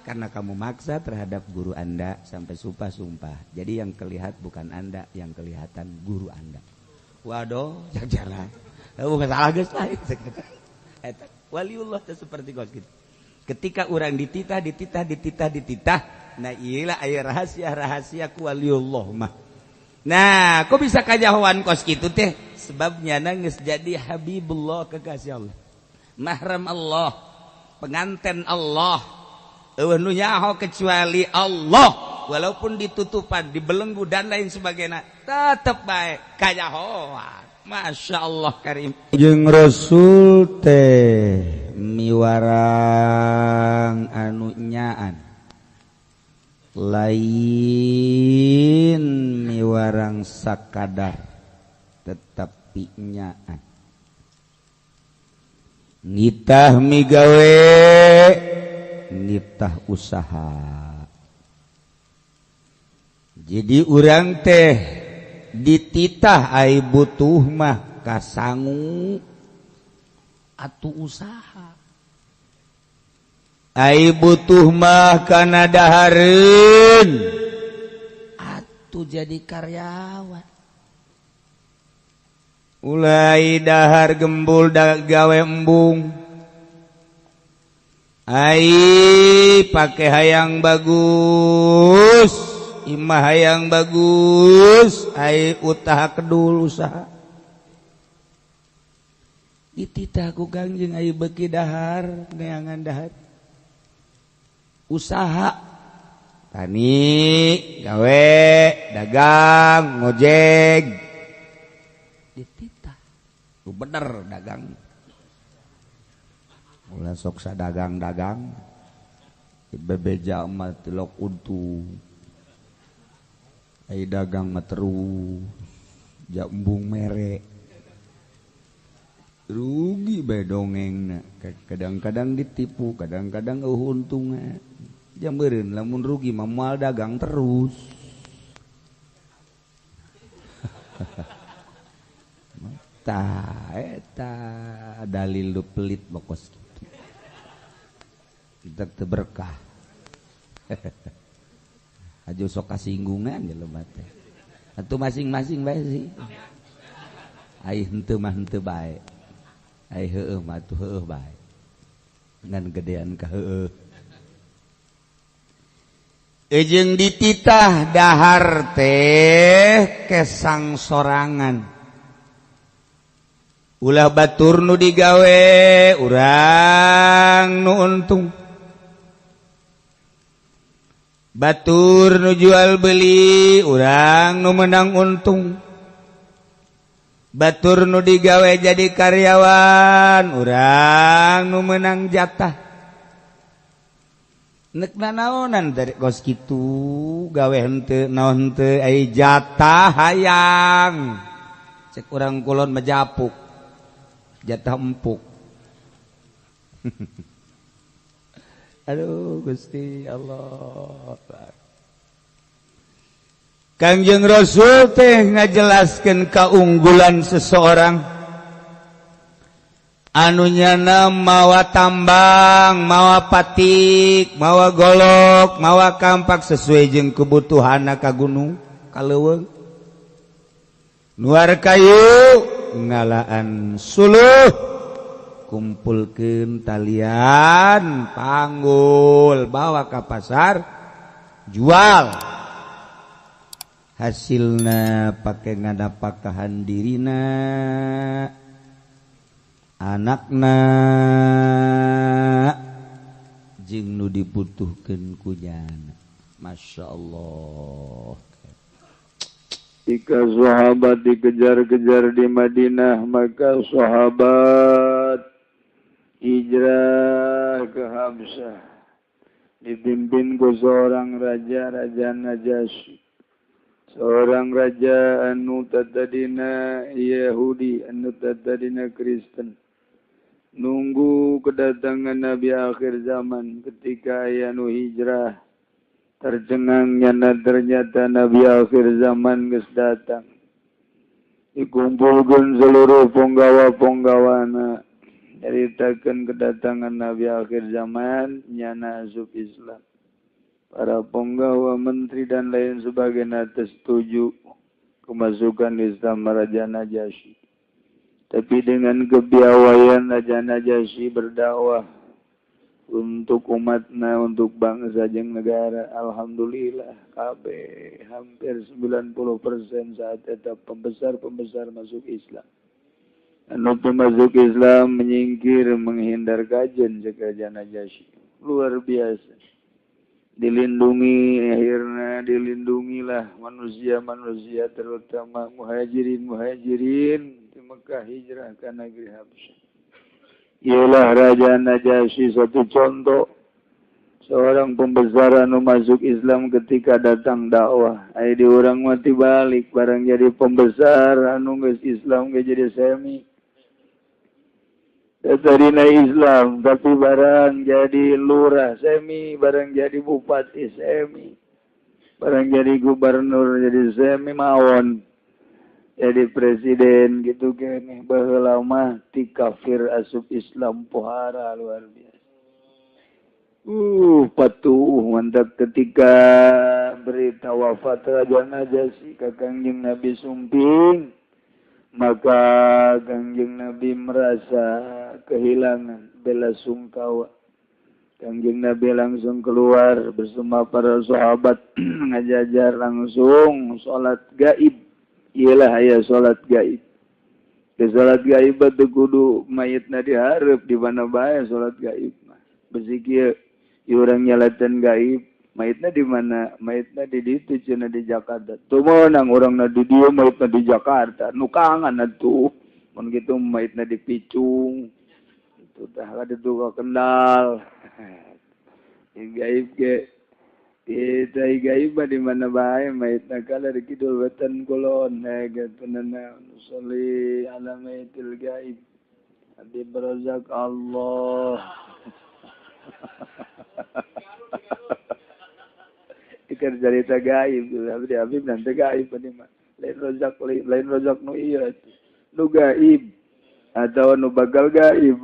Karena kamu maksa terhadap guru Anda sampai sumpah-sumpah. Jadi yang kelihatan bukan Anda, yang kelihatan guru Anda. Waduh, jalan. Bukan salah geus lain. Eta waliullah teh seperti kos kitu. Ketika orang dititah, nah iyalah aya rahasia ku waliullah mah. Nah, kok bisa kajahoan kos kitu teh? Sebabnya nangis jadi habibullah, kekasih Allah, mahram Allah, penganten Allah. Eueuh nu nyaho kecuali Allah, walaupun ditutupan, dibelenggu dan lain sebagainya, tetep bae kajahoan. Masya Allah karim. Jeung Rasul teh miwarang anu nyaan. Lain miwarang sakadar tetapi nyaan. Nitah migawe, nitah usaha. Jadi urang teh dititah ai butuh mah kasangu atuh usaha. ai butuh mah kana dahareun atuh jadi karyawan ulai dahar gembul gawe embung ai pake hayang bagus imah hayang bagus ai utah kedul usaha dititah ku Kangjeng ai beuki dahar neangan dahar usaha tani gawe dagang ngojek dititah lu bener dagang ulah sok sadagang-dagang bebeja mah tilok untung ai dagang mah terus jambung mere rugi bae dongengna kadang-kadang ditipu kadang-kadang untungna jam beureun lamun rugi mah moal dagang terus eta dalil lu pelit bokos kita teu berkah aja sok kasinggungan jelema teh atuh masing-masing bae sih ai henteu mah henteu bae ai heueuh mah atuh heueuh bae ngan gedean ka heueuh jeung dititah dahar teh kesang sorangan ulah batur nu digawe urang nu untung batur nu jual beli urang nu menang untung batur nu digawe jadi karyawan urang nu menang jatah nek naonan dari kos kitu gawe henteu naon henteu ai jatah hayang cek urang kulon majapuk jatah empuk aduh Gusti Allah Kangjeng Rasul teh ngajelaskeun kaunggulan seseorang anu nyana mawa tambang mawa patik mawa golok mawa kampak sesuai jeung kebutuhanna ka gunung ka leuweung nuar kayu ngalaan suluh kumpulkeun talian panggul bawa ka pasar jual hasilna pake ngadapakahan dirina anakna jeung nu dibutuhkeun ku jana masyaallah. Jika sahabat dikejar-kejar di Madinah, maka sahabat hijrah ke Habsyah. Dipimpin ku seorang raja, Raja Najasyi. Seorang raja anu tatadina Yahudi, anu tatadina Kristen. Nunggu kedatangan Nabi akhir zaman ketika aya nu hijrah. Tercengangnya ternyata Nabi akhir zaman geus datang. Dikumpulkan seluruh penggawa-penggawana nyaritakeun kedatangan Nabi akhir zaman nyana asup Islam. Para penggawa, menteri dan lain sebagainya setuju kemasukan Islam Raja Najasyi. Tapi dengan kepiawaian Raja Najasyi berdakwah untuk umatna, untuk bangsa jeung negara, alhamdulillah kabeh hampir 90% saat eta pembesar-pembesar masuk Islam. Anu masuk Islam menyingkir menghindar kajen cek Raja Najasyi. Luar biasa. Dilindungi, akhirnya dilindungilah manusia-manusia terutama muhajirin di Mekah hijrah ke negeri Habsyah. Ialah Raja Najasyi satu contoh seorang pembesar anu masuk Islam ketika datang dakwah. Ai di urang mati balik barang jadi pembesar anu geus Islam ge jadi semi. Datarina Islam tapi barang jadi lurah semi, barang jadi bupati semi, barang jadi gubernur jadi semi mawon. Jadi presiden gitu kene baheula mah ti kafir asup Islam pohara luar biasa. Patuh mantap ketika berita wafat Raja Najasyi ka Kangjeng Nabi sumping, maka Kangjeng Nabi merasa kehilangan bela sungkawa. Kangjeng Nabi langsung keluar bersama para sahabat ngajajar langsung salat gaib. Iyalah aya salat gaib. Ke salat gaib teh kudu mayitna dihareup di mana bae salat gaib mah. Besi kieu orang nyalaten gaib, mayitna di mana? Mayitna di ditu cenah di Jakarta. Tuh meunang urangna di dieu mayitna di Jakarta. Nu kangen atuh. Mun kitu mayitna di Picung. Itu tah kaditu kendal. Gaib ge kita gaib di mana bae mayitna kala di kidul wetan kulon gatunana sholli ala maitil gaib. Habib Razak Allah. Ikan cerita gaib, Habib nanti gaib ini mah. Lain rozak nu iya, nu gaib atau nu bakal gaib.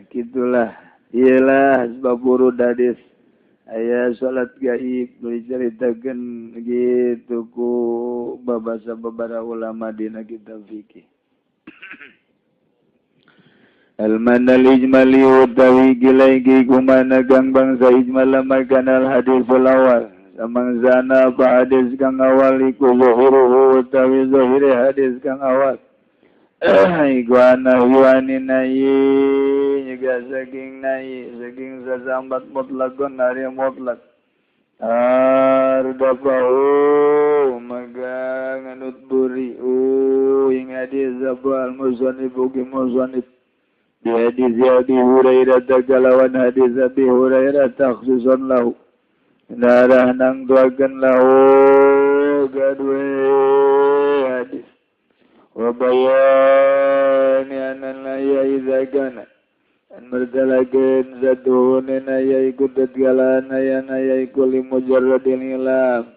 Gitulah, iyalah sebab urut hadis. Ayah salat gaib diceritakan gitu ku babasa babara ulama dina kitab fikih. Al-manal ijmali utawi gilaigi kumana kang bangsa ijmal lamakan al-hadisul awal. Samang zana pa hadis kang awal iku zuhiruhu utawi zuhiri hadis kang awal. Iku anahyuani nayi juga saking sasambat mutlakun hari mutlak. Ardafahu maka nganut buri ing hadis zabal musonib ugi musonib. Di hadis Abi Hurairah kalawan hadis Abi Hurairah takhsusun lahu. Darah nang duakan lahu gadwe hadis. Wa bayani anan laya idha kana. An mertalakan zaduhunin aya ikut datgalan aya ikut limujarradil ilam.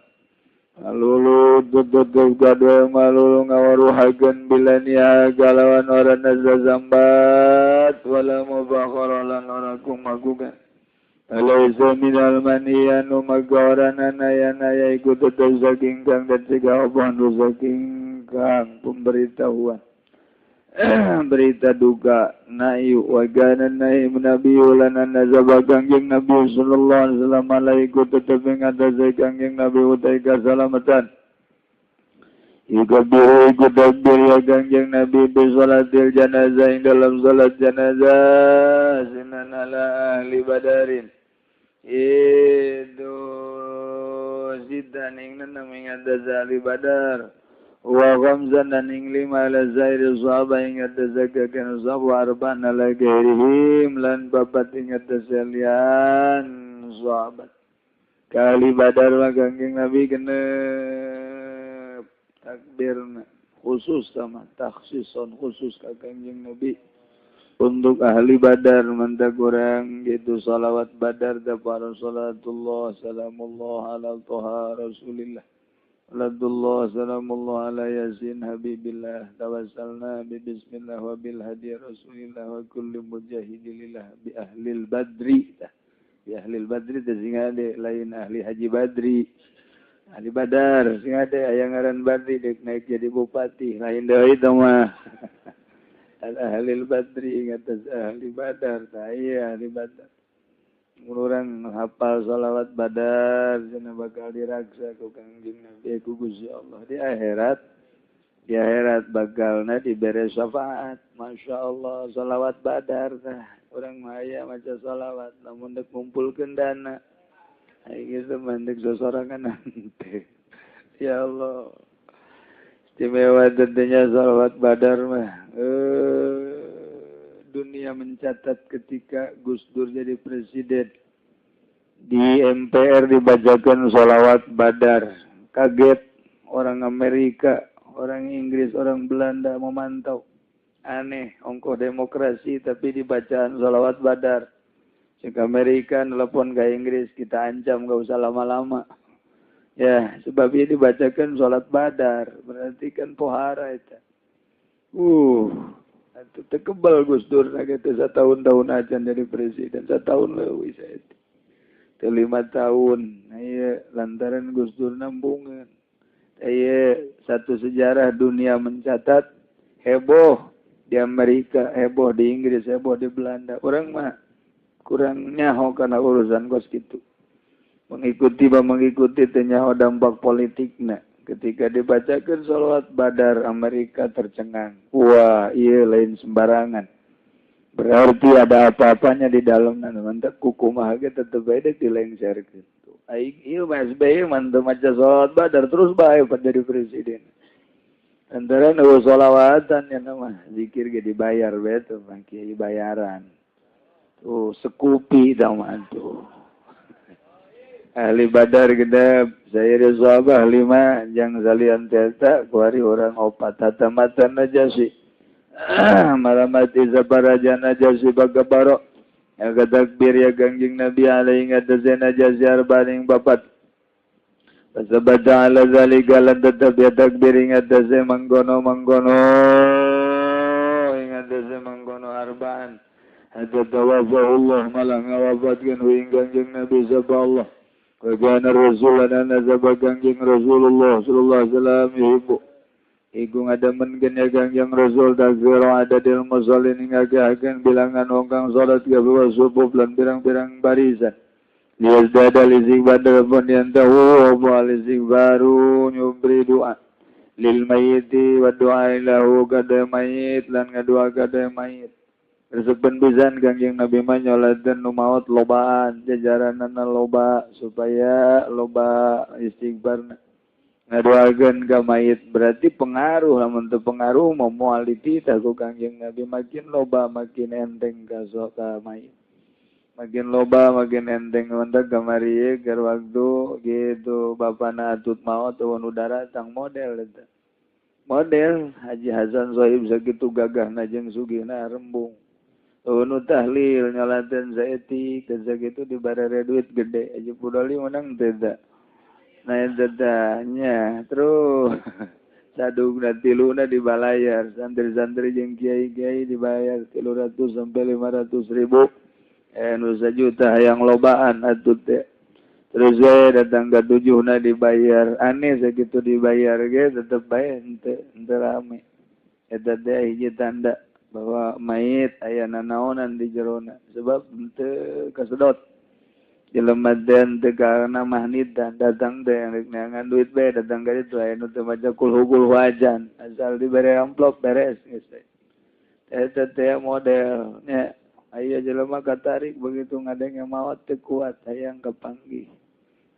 Malulu tutup gadwe malulu ngawaruhagan bilania galawan orang nazar zambat wala mubakharalan orang kumagugan. Alaysa minal maniyanu magawaran aya ikut tutup saking kang dan cegah obahan saking kang pemberitahuan. Berita duka nayu waganan nahi nabi ulanan nazabah kangjeng Nabi sallallahu alaihi wasallam alaihi tetap mengatasi kangjeng Nabi utai keselamatan. Ikabiru ikut takbir ya kangjeng Nabi bisolatil janazah yang dalam salat janazah sinan ala ahli badarin. Itu sidan yang nanam mengatasi ahli badar. Wa khamsan dan ing lima ala zairi sahabat ingat dazakakan sahabat arba'an ala gairihim lan babat ingat dasalian sahabat kali badar makangging Nabi kena takbirna khusus sama takhsison khusus kakangging Nabi untuk ahli badar mantak orang gitu salawat badar da para salatullah salamullah ala toha rasulillah Aladullah salamullah ala yasin habibillah tawassalna bi bismillah wa bil hadi rasulillah wa kulli mujahidillah bi ahlil badri sing ade lain ahli haji badri ahli badar sing ade aya ngaran badri dek naik jadi bupati lain deui itu mah al ahlil badri ingat ahli badar saya ahli badar orang hafal salawat badar jangan bakal diraksa ku kangjeng Nabi ku Gusti Allah di akhirat bakalna diberi syafaat masyaallah salawat badar tah urang maya maca salawat namun dek ngumpulkeun dana ai kitu mandek sosorangan teh ya Allah istimewa tentunya salawat badar mah dunia mencatat ketika Gus Dur jadi presiden di MPR dibacakan sholawat badar kaget orang Amerika orang Inggris orang Belanda memantau aneh ongkoh demokrasi tapi dibacaan sholawat badar si Amerika nelpon ke Inggris kita ancam gak usah lama-lama ya sebab ini dibacakan sholat badar berarti kan pohara itu Tekebal Gus Dur gitu setahun-tahun aja jadi presiden, setahun leuwih saya. 5 tahun. Iya lantaran Gus Dur nambungan. Iya satu sejarah dunia mencatat heboh di Amerika, heboh di Inggris, heboh di Belanda. Orang mah kurang nyaho karena urusan kos gitu. Mengikuti tenyaho dampak politiknya. Ketika dibacakan sholawat badar Amerika tercengang. Wah, iya lain sembarangan. Berarti ada apa-apanya di dalamnya. Mantap kuku mah tetap baik dilengser gitu. Iya Mas SBY mantap maca sholawat badar terus baik jadi presiden. Antara nulis sholawatan ya nama zikir ge dibayar betul pakai bayaran. Tuh sekupi sama tuh. Ahli badar kita saya ada sahabat 5 yang salian teta kuari orang opat hatamatan najasi malamati sabaraja najasi bagabaro yang takbir ya gangjing Nabi alaihi ngadase najasi arbaning bapat pasabata ala zalika lan tetap ya takbir ngadase manggono ngadase manggono arbaan hatta tawafahullah malah ngawafatkan huing gangjing Nabi sabah Kagana Rasulullah nazaba gangjing Rasulullah sallallahu alaihi wasallam ibu. Iku ngadamen ya gangjing Rasul takbir ada di musallin ngagahaken bilangan wong kang salat kabeh subuh lan pirang-pirang barisan. Liyazdada lizigbad pun yantahu wa lizigbaru nyubri doa lil mayyiti wa doa lahu kada mayit lan ngadua kada mayit. Resepen pisan gangjing Nabi mah nyolaten nu maot lobaan jajaranana loba supaya loba istighbar ngadoakeun ka mayit berarti pengaruh lamun teu pengaruh moal dititah ku gangjing Nabi makin loba makin enteng ka mayit makin loba makin enteng mentek kamari keur waktu gitu bapana atut maot nu datang model eta model Haji Hasan Sohib sakitu gagahna jeung sugihna rembung nu tahlil nyalaten saetik gitu dibarare duit gede aja budali menang tidak nah tetanya terus sadugna tiluna dibalayar santri-santri jeung kiai-kiai dibayar 300 sampai 500 ribu nu sajuta hayang lobaan atuh teh terus datang ke 7 dibayar aneh sakitu dibayar ge tetep bae henteu rame eta teh hiji tanda bahwa mayit aya nanaonan di jerona sebab teu kasedot jelema teh karena mahnid dan datang teh neangan duit bae datang ka ditu aya nu teu maca kulhugul wajan asal dibere amplop beres geus eta teh modelnya aya jelema katarik begitu ngadenge maot teu kuat hayang kapanggih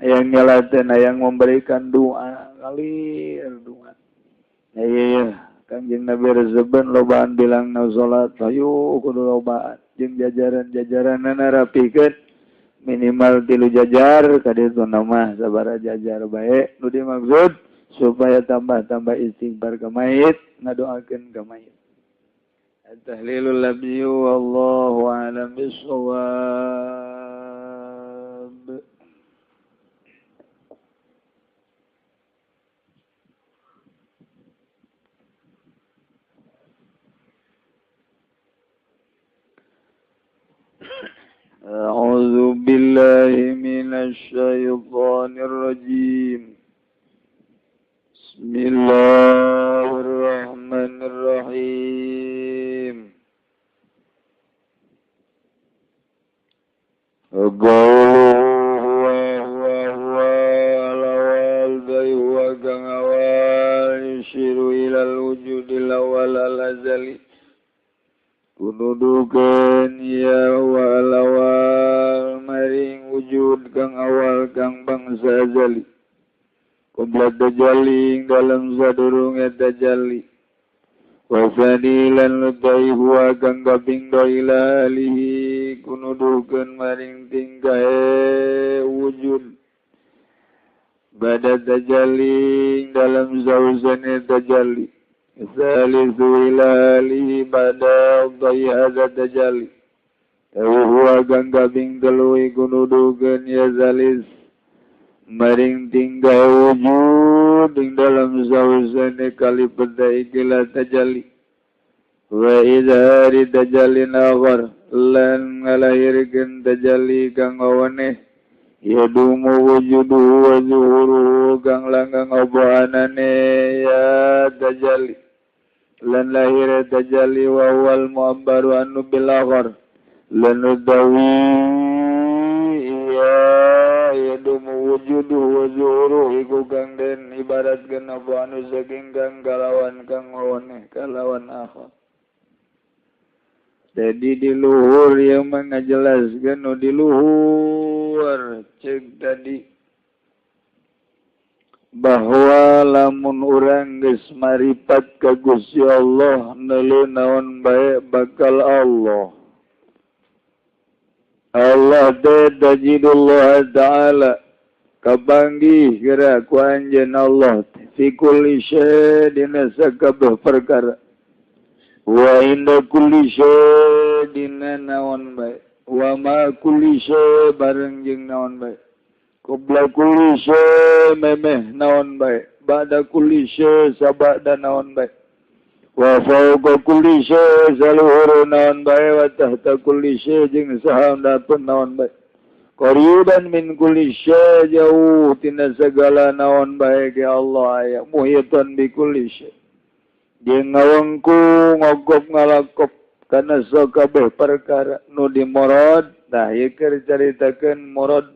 hayang nyalaten hayang memberikan doa ngalir doa aya Kanjeng Nabi rezeban lobaan bilang na salat ayo kudu lobaan jeung jajaran-jajaranna rapikeun minimal 3 jajar kaditu nama sabaraha jajar bae nu dimaksud supaya tambah istighfar ka mayit ngadoakeun ka mayit at-tahlilul labzi wallahu a'lam bissawab. أعوذ بالله من الشيطان الرجيم بسم الله الرحمن الرحيم وقوله هو الأول هو كأول يشير إلى الوجود الأول الأزلي kududukeun ya awal maring wujud kang awal kang bangsa azali qabla tajalli dalam sadurung tajalli wa sadilan lutai huwa kang kaping ila alihi kududukeun maring tingkah wujud bada tajalli dalam zauzane tajalli Salisu ilali pada utai hadza tajalli huwa kang kaping 3 kunudukeun ya zalis maring tingkah wujud ing dalam sausane kalipet ikilah tajalli wa idhari tajalin akhar lan ngalahirkeun tajalli kang awaneh yadumu wujuduhu wa zuhuruhu kang langgang obohanane ya tajalli lan lahir tajalli wa wal mu'abbaru anu bil akhar lan udawi ya yadumu wujuduhu wa zuhuruhu iku kang den ibaratkeun apa anu saking kang kalawan kang awaneh kalawan akhar. Jadi di luhur yang mengajelaskan di luhur cek tadi bahwa lamun urang geus maripat ka Gusti Allah neuleuh naon bae bakal Allah. Allah tajidullah ta'ala kabanggih geura ku anjeun Allah fi kulli syai' dina sakabeh perkara. Wa inda kulli syai' dina naon bae wa ma kulli syai' bareng jeung naon bae qabla kulli syai' memeh naon bae ba'da kulli syai' sabada naon bae wa fawqa kulli syai' saluhur naon bae wa tahta kulli syai' jeung sahandapeun naon bae qariban min kulli syai' jauh tina segala naon bae ke Allah aya muhitan bi kulli syai' dia ngawengku ngogok ngalakop karena sakabeh perkara nu dimorod dah ieu keur caritakeun morod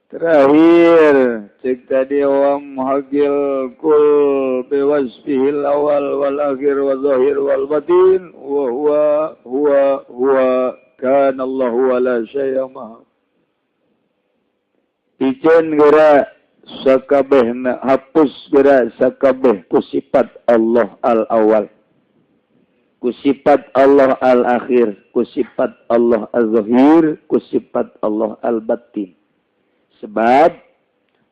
terakhir cek tadi wa muhaqil kul biwasfihil awal wal akhir wa zahir wal batin wa huwa kana Allahu ala syai'in maha ijen geura sakabehna hapus geura sakabeh ku sifat Allah al-awal ku sifat Allah al-akhir ku sifat Allah al-zahir ku sifat Allah al-batin sebab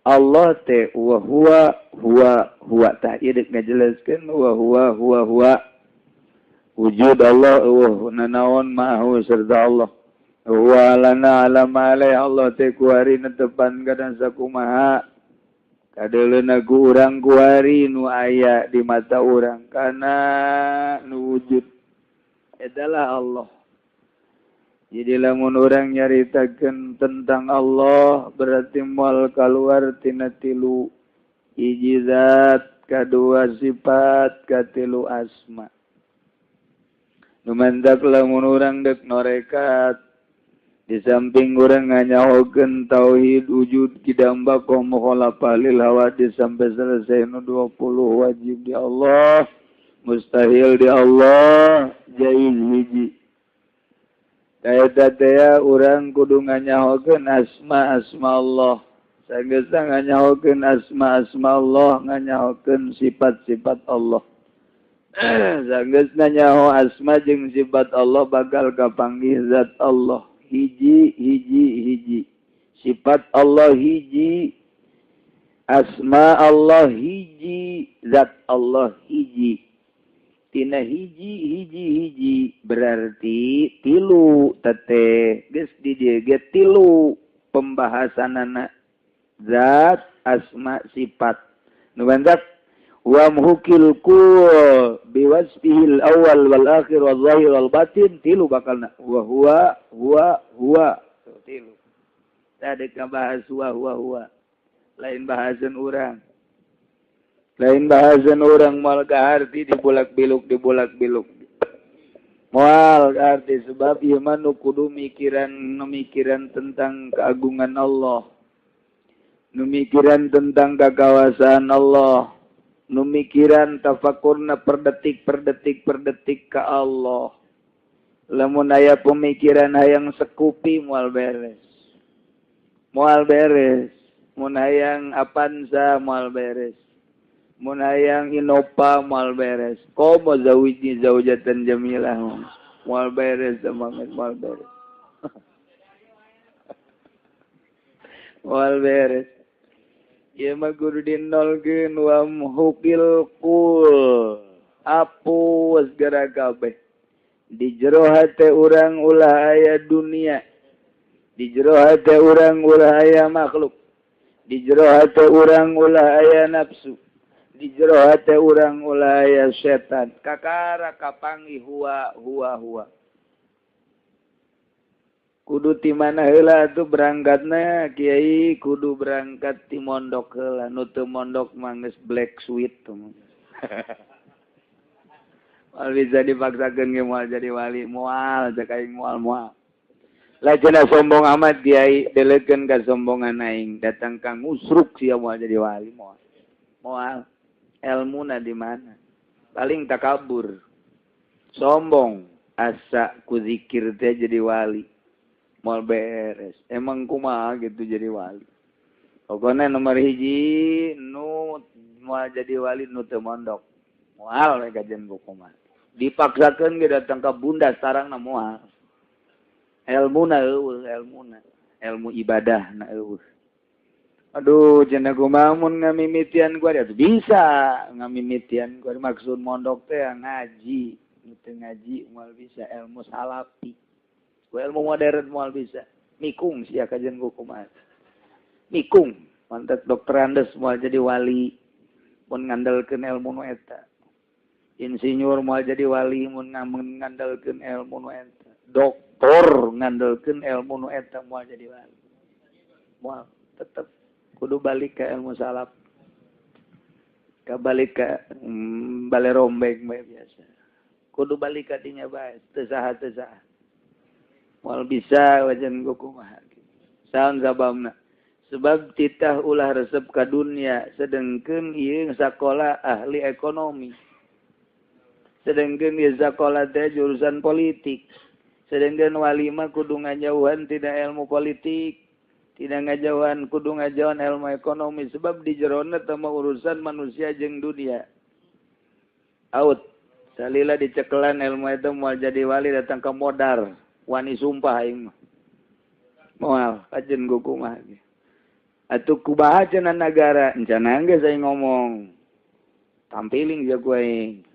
Allah teh wa huwa tah ieu deuk ngajelaskeun wa huwa wujud Allah wa nanaon ma'ahu serta Allah wa lana alama alai Allah teh kuari netepan kana sakumaha kadeleuna ku urang kuari nu aya di mata urang kana nu wujud adalah Allah. Jadi lamun urang nyaritakeun tentang Allah berarti moal kaluar tina tilu hiji zat, kadua sifat, katilu asma. Nu mandak lamun urang deuk norekat di samping urang nganyahokeun tauhid wujud kidamba qaum mukhalafah lil hawadits sampai selesai nu 20 wajib di Allah, mustahil di Allah, jaiz hiji. Kaeta teh urang kudu nganyahokeun asma Allah. Sageus nganyahokeun asma Allah, nganyahokeun sifat-sifat Allah. Sageus nganyaho asma jeung sifat Allah bakal kapanggih zat Allah. Hiji. Sifat Allah hiji. Asma Allah hiji. Zat Allah hiji. Tina hiji. Berarti tilu tete. Geus di dieu ge tilu pembahasanana. Zat, asma, sifat. Nu bantak wa muhkil kul biwasfihil awal wal akhir wal zahir wal batin tilu bakalna wa huwa tilu tadi ka bahas wa lain bahasan urang moal ka arti dibulak-biluk moal ka arti sebab ieu mah nu kudu mikiran tentang keagungan Allah nu mikiran tentang kekawasan Allah nu mikiran tafakurna per detik ka Allah. Lamun aya pemikiran hayang sekupi moal beres. Mun hayang Avanza moal beres. Mun hayang Innova moal beres. Komo zawiji zaujatan jamilah moal beres semangat moal beres. Moal beres. Ya mah kudu dinolkeun wa muhqil kul apus gara kabeh di jero hate urang ulah aya dunia di jero hate urang ulah aya makhluk di jero hate urang ulah aya nafsu di jero hate urang ulah aya setan kakara kapangi huwa kudu ti mana heula atuh berangkatna kiai kudu berangkat ti mondok heula nu teu mondok mah geus black sweet tuh. Moal bisa dipaksakeun ge moal jadi wali moal cek aing moal. Lah cenah sombong amat kiai delekeun ka sombongan aing datang ka ngusruk sia moal jadi wali moal ilmuna di mana paling takabur sombong asa ku zikir teh jadi wali moal beres emang kumaha gitu jadi wali pokona nomor hiji nu moal jadi wali nu teu mondok moal we kajen kumaha dipaksakeun ge datang ka bunda sarangna moal ilmuna eueuh ilmu ibadahna eueuh. Aduh cenah kumaha mun ngamimitian gua atuh bisa ngamimitian gua maksud mondok teh ngaji teu ngaji moal bisa ilmu salafi ku ilmu modern moal bisa mikung sia kajian gua kumaha mikung mantep dokter Andes moal jadi wali mun ngandalkeun ilmu nu eta insinyur moal jadi wali mun ngandalkeun ilmu nu eta doktor ngandalkeun ilmu nu eta moal jadi wali moal tetep kudu balik ke ilmu salaf balik ke bale rombeng bae biasa kudu balik ka dinya bae teu saha moal bisa wajan gua kumaha saon sababna sebab titah ulah resep ka dunya sedengkeun ieu sakola ahli ekonomi sedengkeun ieu sakola teh jurusan politik sedengkeun wali mah kudu ngajauhan tina ilmu politik tidak ngajauhan kudu ngajauhan ilmu ekonomi sebab di jerona tama urusan manusia jeung dunia out salila dicekelan ilmu itu moal jadi wali datang ke modar wani sumpah aing mah moal kajen gua kumaha ge atuh kumaha cenah nagara encanang geus aing ngomong tampiling jago aing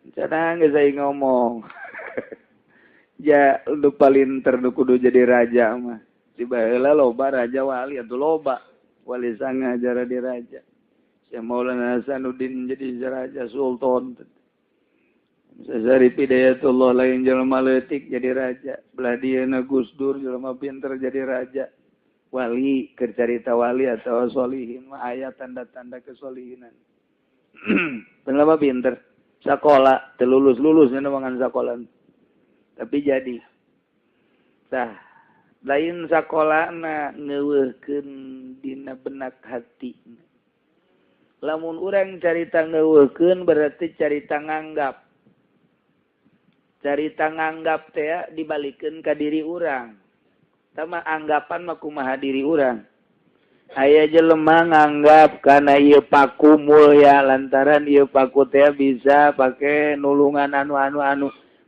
encanang geus aing ngomong ja lu palinter nu kudu jadi raja mah tiba heula loba raja wali atuh loba wali sanga jara di raja Syekh Maulana Hasanuddin jadi raja sultan Sasari Hidayatullah lain jelema leutik jadi raja belah dieuna Gus Dur jelema pinter jadi raja wali keur carita wali atau solihin mah aya tanda-tanda kesolihinan penelama pinter sakola teu lulus neungan sakola tapi jadi tah lain sakolana ngeuweuhkeun dina benak hati lamun urang carita ngeuweuhkeun berarti carita nganggap teh dibalikeun ka diri urang tama anggapan mah kumaha diri urang aya jelema nganggap kana ieu paku mulya lantaran ieu paku teh bisa pake nulungan anu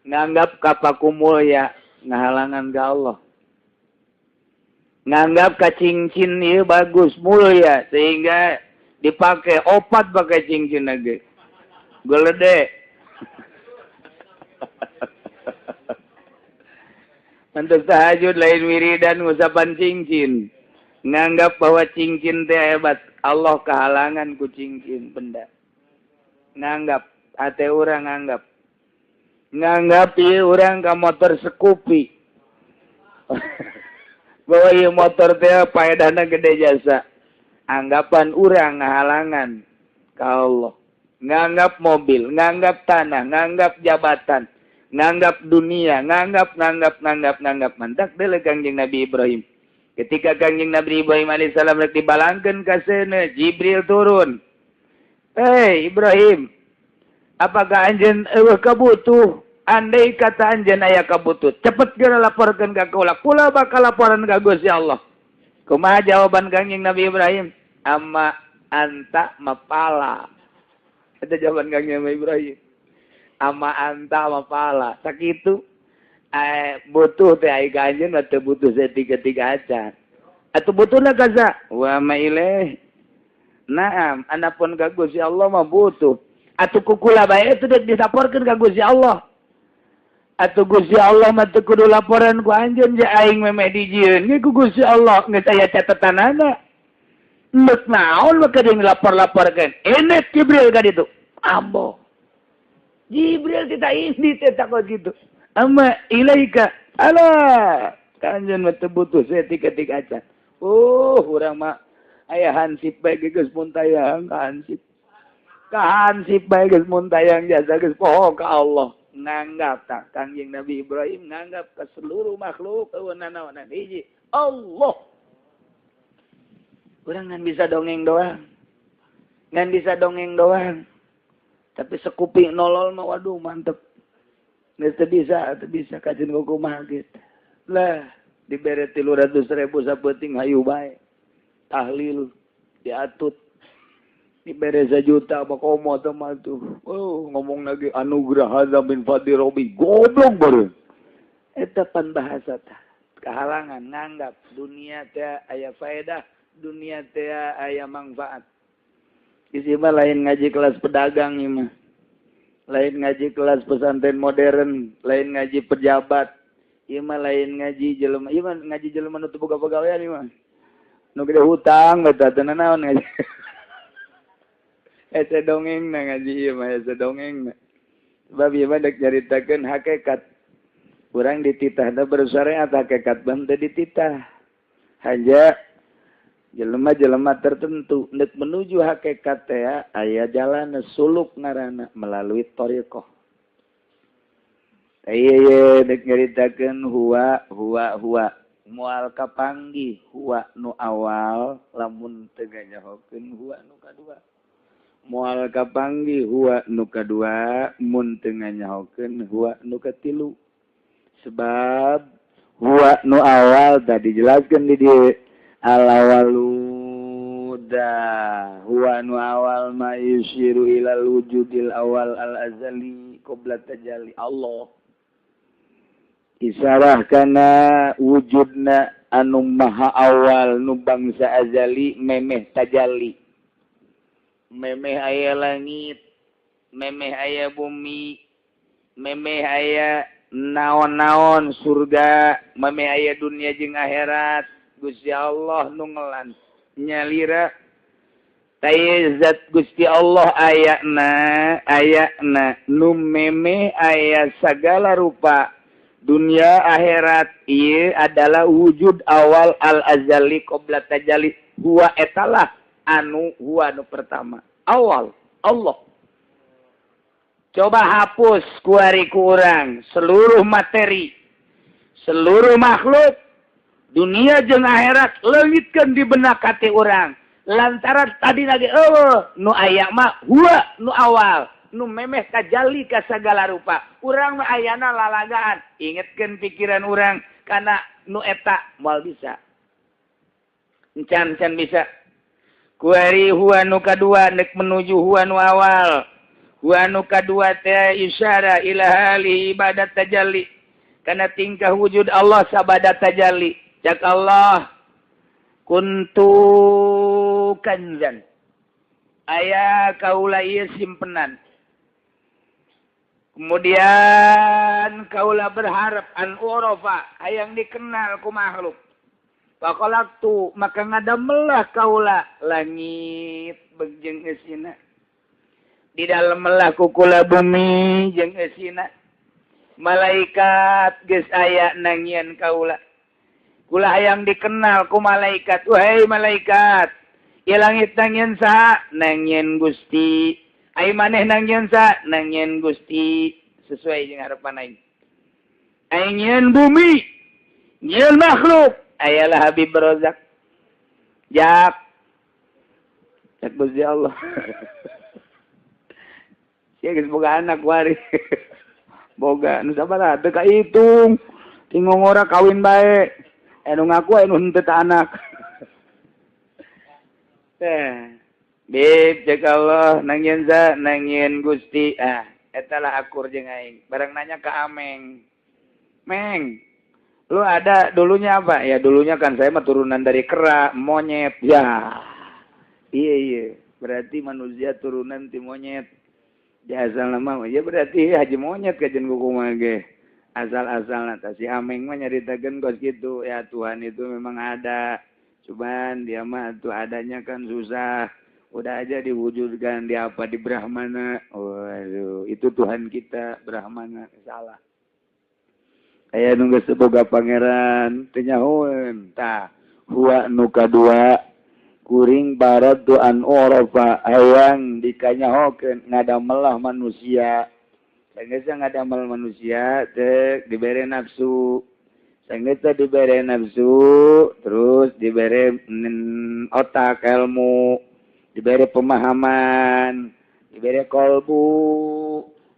nganggap ka paku mulya ngahalangan ka Allah nganggap ka cincin ieu bagus mulia sehingga dipakai opat pakai cincin lagi golede untuk tahajud lain wiridan ngusapan cincin nganggap bahwa cincin teh hebat Allah kehalangan ku cincin benda nganggap ate urang nganggap ieu urang ka motor Scoopy bahwa ieu motor teh paedahna gede jasa anggapan urang ngahalangan ka Allah nganggap mobil nganggap tanah nganggap jabatan nganggap dunia nganggap mantak deuleu Kangjeng Nabi Ibrahim ketika Kangjeng Nabi Ibrahim alaihissalam rek dibalangkeun ka seuneu Jibril turun hei Ibrahim apakah anjeun eueuh kabutuh andai kata anjeun aya kabutut cepet geura laporkeun ka kula bakal laporan ka Gusti Allah kumaha jawaban Kangjeng Nabi Ibrahim amma anta mapala eta jawaban Kangjeng Nabi Ibrahim amma anta mapala sakitu butuh teh ai ka anjeun teu butuh setiga acan atuh butuhna kaza wa ma ilaih naam anapun ka Gusti Allah mah butuh atuh kukula bae itu disaporkeun ka Gusti Allah atuh Gusti Allah mah teu kudu laporan ku anjeun je aing memeh dijieun ge ku Gusti Allah geus aya catetanana Nek naon maka dia lapor-laporkan. Enek Jibril kan itu. Ambo. Jibril kita ini takut gitu. Amma ilaika. Alah. Kanjen mah butuh saya tiga-tiga aja. Urang mah aya hansip bae geus muntayang ka hansip. Ka hansip bae geus muntayang jasa geus poho ka Allah. Nganggap tak Kangjeng Nabi Ibrahim nganggap ke seluruh makhluk eueunan hiji Allah. Urang ngan bisa dongeng doang. Ngan bisa dongeng doang. Tapi sekuping nolol mah waduh mantep. Nges teu bisa kajen kumaha gitu. Lah dibere 300.000 sapeuting hayu bae. Tahlil diatut. Dibere 1 juta bakomo teh mah tuh. Oh ngomong lagi anugerah hadza min fadli rabbi. Goblok baru. Eta pan bahasa tah. Kehalangan nganggap dunia teh aya faedah. Dunia teh aya manfaat. Isi mah lain ngaji kelas pedagang ieu mah. Lain ngaji kelas pesantren modern, lain ngaji pejabat. Ieu mah lain ngaji jelema, ieu mah ngaji jelema nu teu boga pagawean ieu mah. Nu gede hutang eta teh naon ngaji. Eta dongengna ngaji ieu mah, eta dongengna. Sebab ieu mah dek nyaritakeun hakikat. Urang dititahna bersyariat hakikat mah teu dititah. Hanya jelema-jelema tertentu nek menuju hakikat teh aya jalan suluk ngaranna melalui thariqah. Ieu nek nyaritakeun huwa moal kapanggih huwa nu awal lamun teu nganyahokeun huwa nu kadua. Moal kapanggih huwa nu kadua mun teu nganyahokeun huwa nu katilu. Sebab huwa nu awal tadi dijelaskeun di dieu al-awaluda huwa nu awal ma yusyiru ilal wujudil awal al-azali qabla tajalli Allah. Isarah kana wujudna anu maha awal nu bangsa azali memeh tajalli. Memeh aya langit, memeh aya bumi, memeh aya naon-naon surga, memeh aya dunia jeung akhirat. Gusti Allah nu ngelan nyalira zat Gusti Allah ayakna nu memeh aya sagala rupa dunia akhirat ieu adalah wujud awal al-azali qabla tajalli huwa etalah anu huwa nu pertama awal Allah. Coba hapus kuari ku urang seluruh materi seluruh makhluk dunia jeung akhirat leungitkeun di benak hati urang lantaran tadi lagi nu aya mah huwa nu awal nu memeh tajalli ka sagala rupa urang mah ayana lalagaan ingetkeun pikiran urang kana nu eta moal bisa encan bisa kuari huwa nu kadua nek menuju huwa nu awal huwa nu kadua teh isyara ila hali ibadat tajalli kana tingkah wujud Allah sabadat tajalli. Cak Allah kuntu kanzan. Aya kaula ieu simpenan. Kemudian kaula berharap an urafa hayang dikenal ku makhluk. Faqalaqtu maka ngadamelah kaula langit jeung eusina. Di dalam melah kukula bumi jeung eusina. Malaikat geus aya nangieun kaula. Kula hayang dikenal ku malaikat. Wahai malaikat. Ieu langit nangieun saha? Nangieun Gusti. Ai maneh nangieun saha? Nangieun Gusti. Sesuai jeung harapan aing. Ai nyieun bumi. Nyieun makhluk. Ayalah Habib Rozak. Jak Gusti Allah. Sia geus boga anak wari. Boga nu sabaraha teu kahitung. Tingongora kawin bae. Anu ngaku anu henteu anak. Bib cek Allah nangieun sa nangieun Gusti. Eta lah akur jeung aing. Bareng nanya ke Ameng. Meng, lu ada dulunya apa? Ya dulunya kan saya mah turunan dari kera, monyet. Ya. Iya. Berarti manusia turunan ti monyet. Ya asal nama ya berarti haji monyet kajen kukumaha ge. Asal-asalna tah si Ameng mah nyaritakeun kos kitu ya Tuhan itu memang ada Cuman dia mah tuh adanya kan susah. Udah aja diwujudkan di apa di Brahmana. Waduh, itu Tuhan kita Brahmana salah. Aya nu geus boga pangeran teu nyahoeun. Tah, huwa nu kadua kuring barat tu an orofa hayang dikanyahokeun ngadamelah manusia. Sanggeus ngadamel manusia teu dibere nafsu. Sanggeus dibere nafsu terus dibere otak ilmu, dibere pemahaman, dibere kolbu.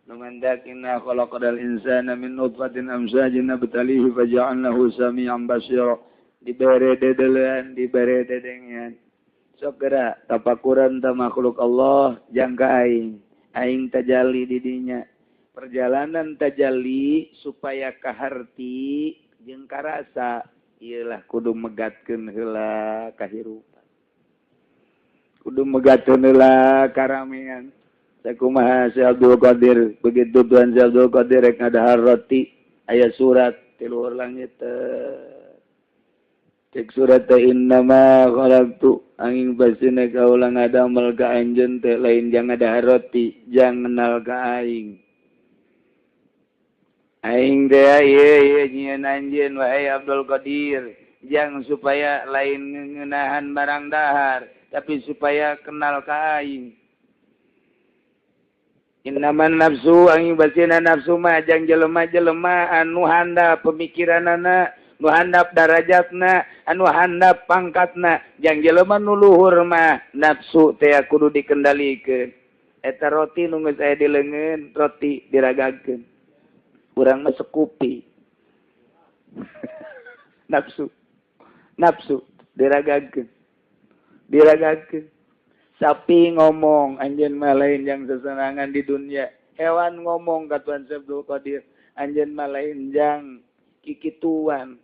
Numandakina khalaqal insana min nutfatin amsyajin nabtalihi faja'alnahu sami'an basira. Dibere dedelean, dibere dedengan. Sokera tapakuran ta makhluk Allah jangka aing tajalli di dinya. Perjalanan tajalli supaya kaharti jeung karasa ieulah kudu megatkeun heula kahirupan. Kudu megatkeun heula karamean. Sakumaha Syekh Abdul Qadir begitu Tuhan Syekh Abdul Qadir rek ngadahar roti aya surat ti luhur langit cek surat innama khalaqtu angin basina kaula ngadamel ka anjeun teh lain jang ngadahar roti jang kenal ka aing. Aing teh ieu nyieun anjeun wahai Abdul Qadir jang supaya lain ngeunahan barang dahar tapi supaya kenal ka aing. Innaman nafsu angin basina nafsu mah jang jelema-jelema anu handap pemikiranana, nu handap darajatna, anu handap pangkatna, jang jelema nu luhur mah nafsu teh kudu dikendalikeun. Eta roti nu geus aya di leungeun, roti diragagkeun. Urang mah sekupi. Nafsu diragagkeun. Sapi ngomong, anjeun mah lain jang sesenangan di dunia. Hewan ngomong ka Tuhan Abdul Qadir, anjeun mah lain jang kikituan.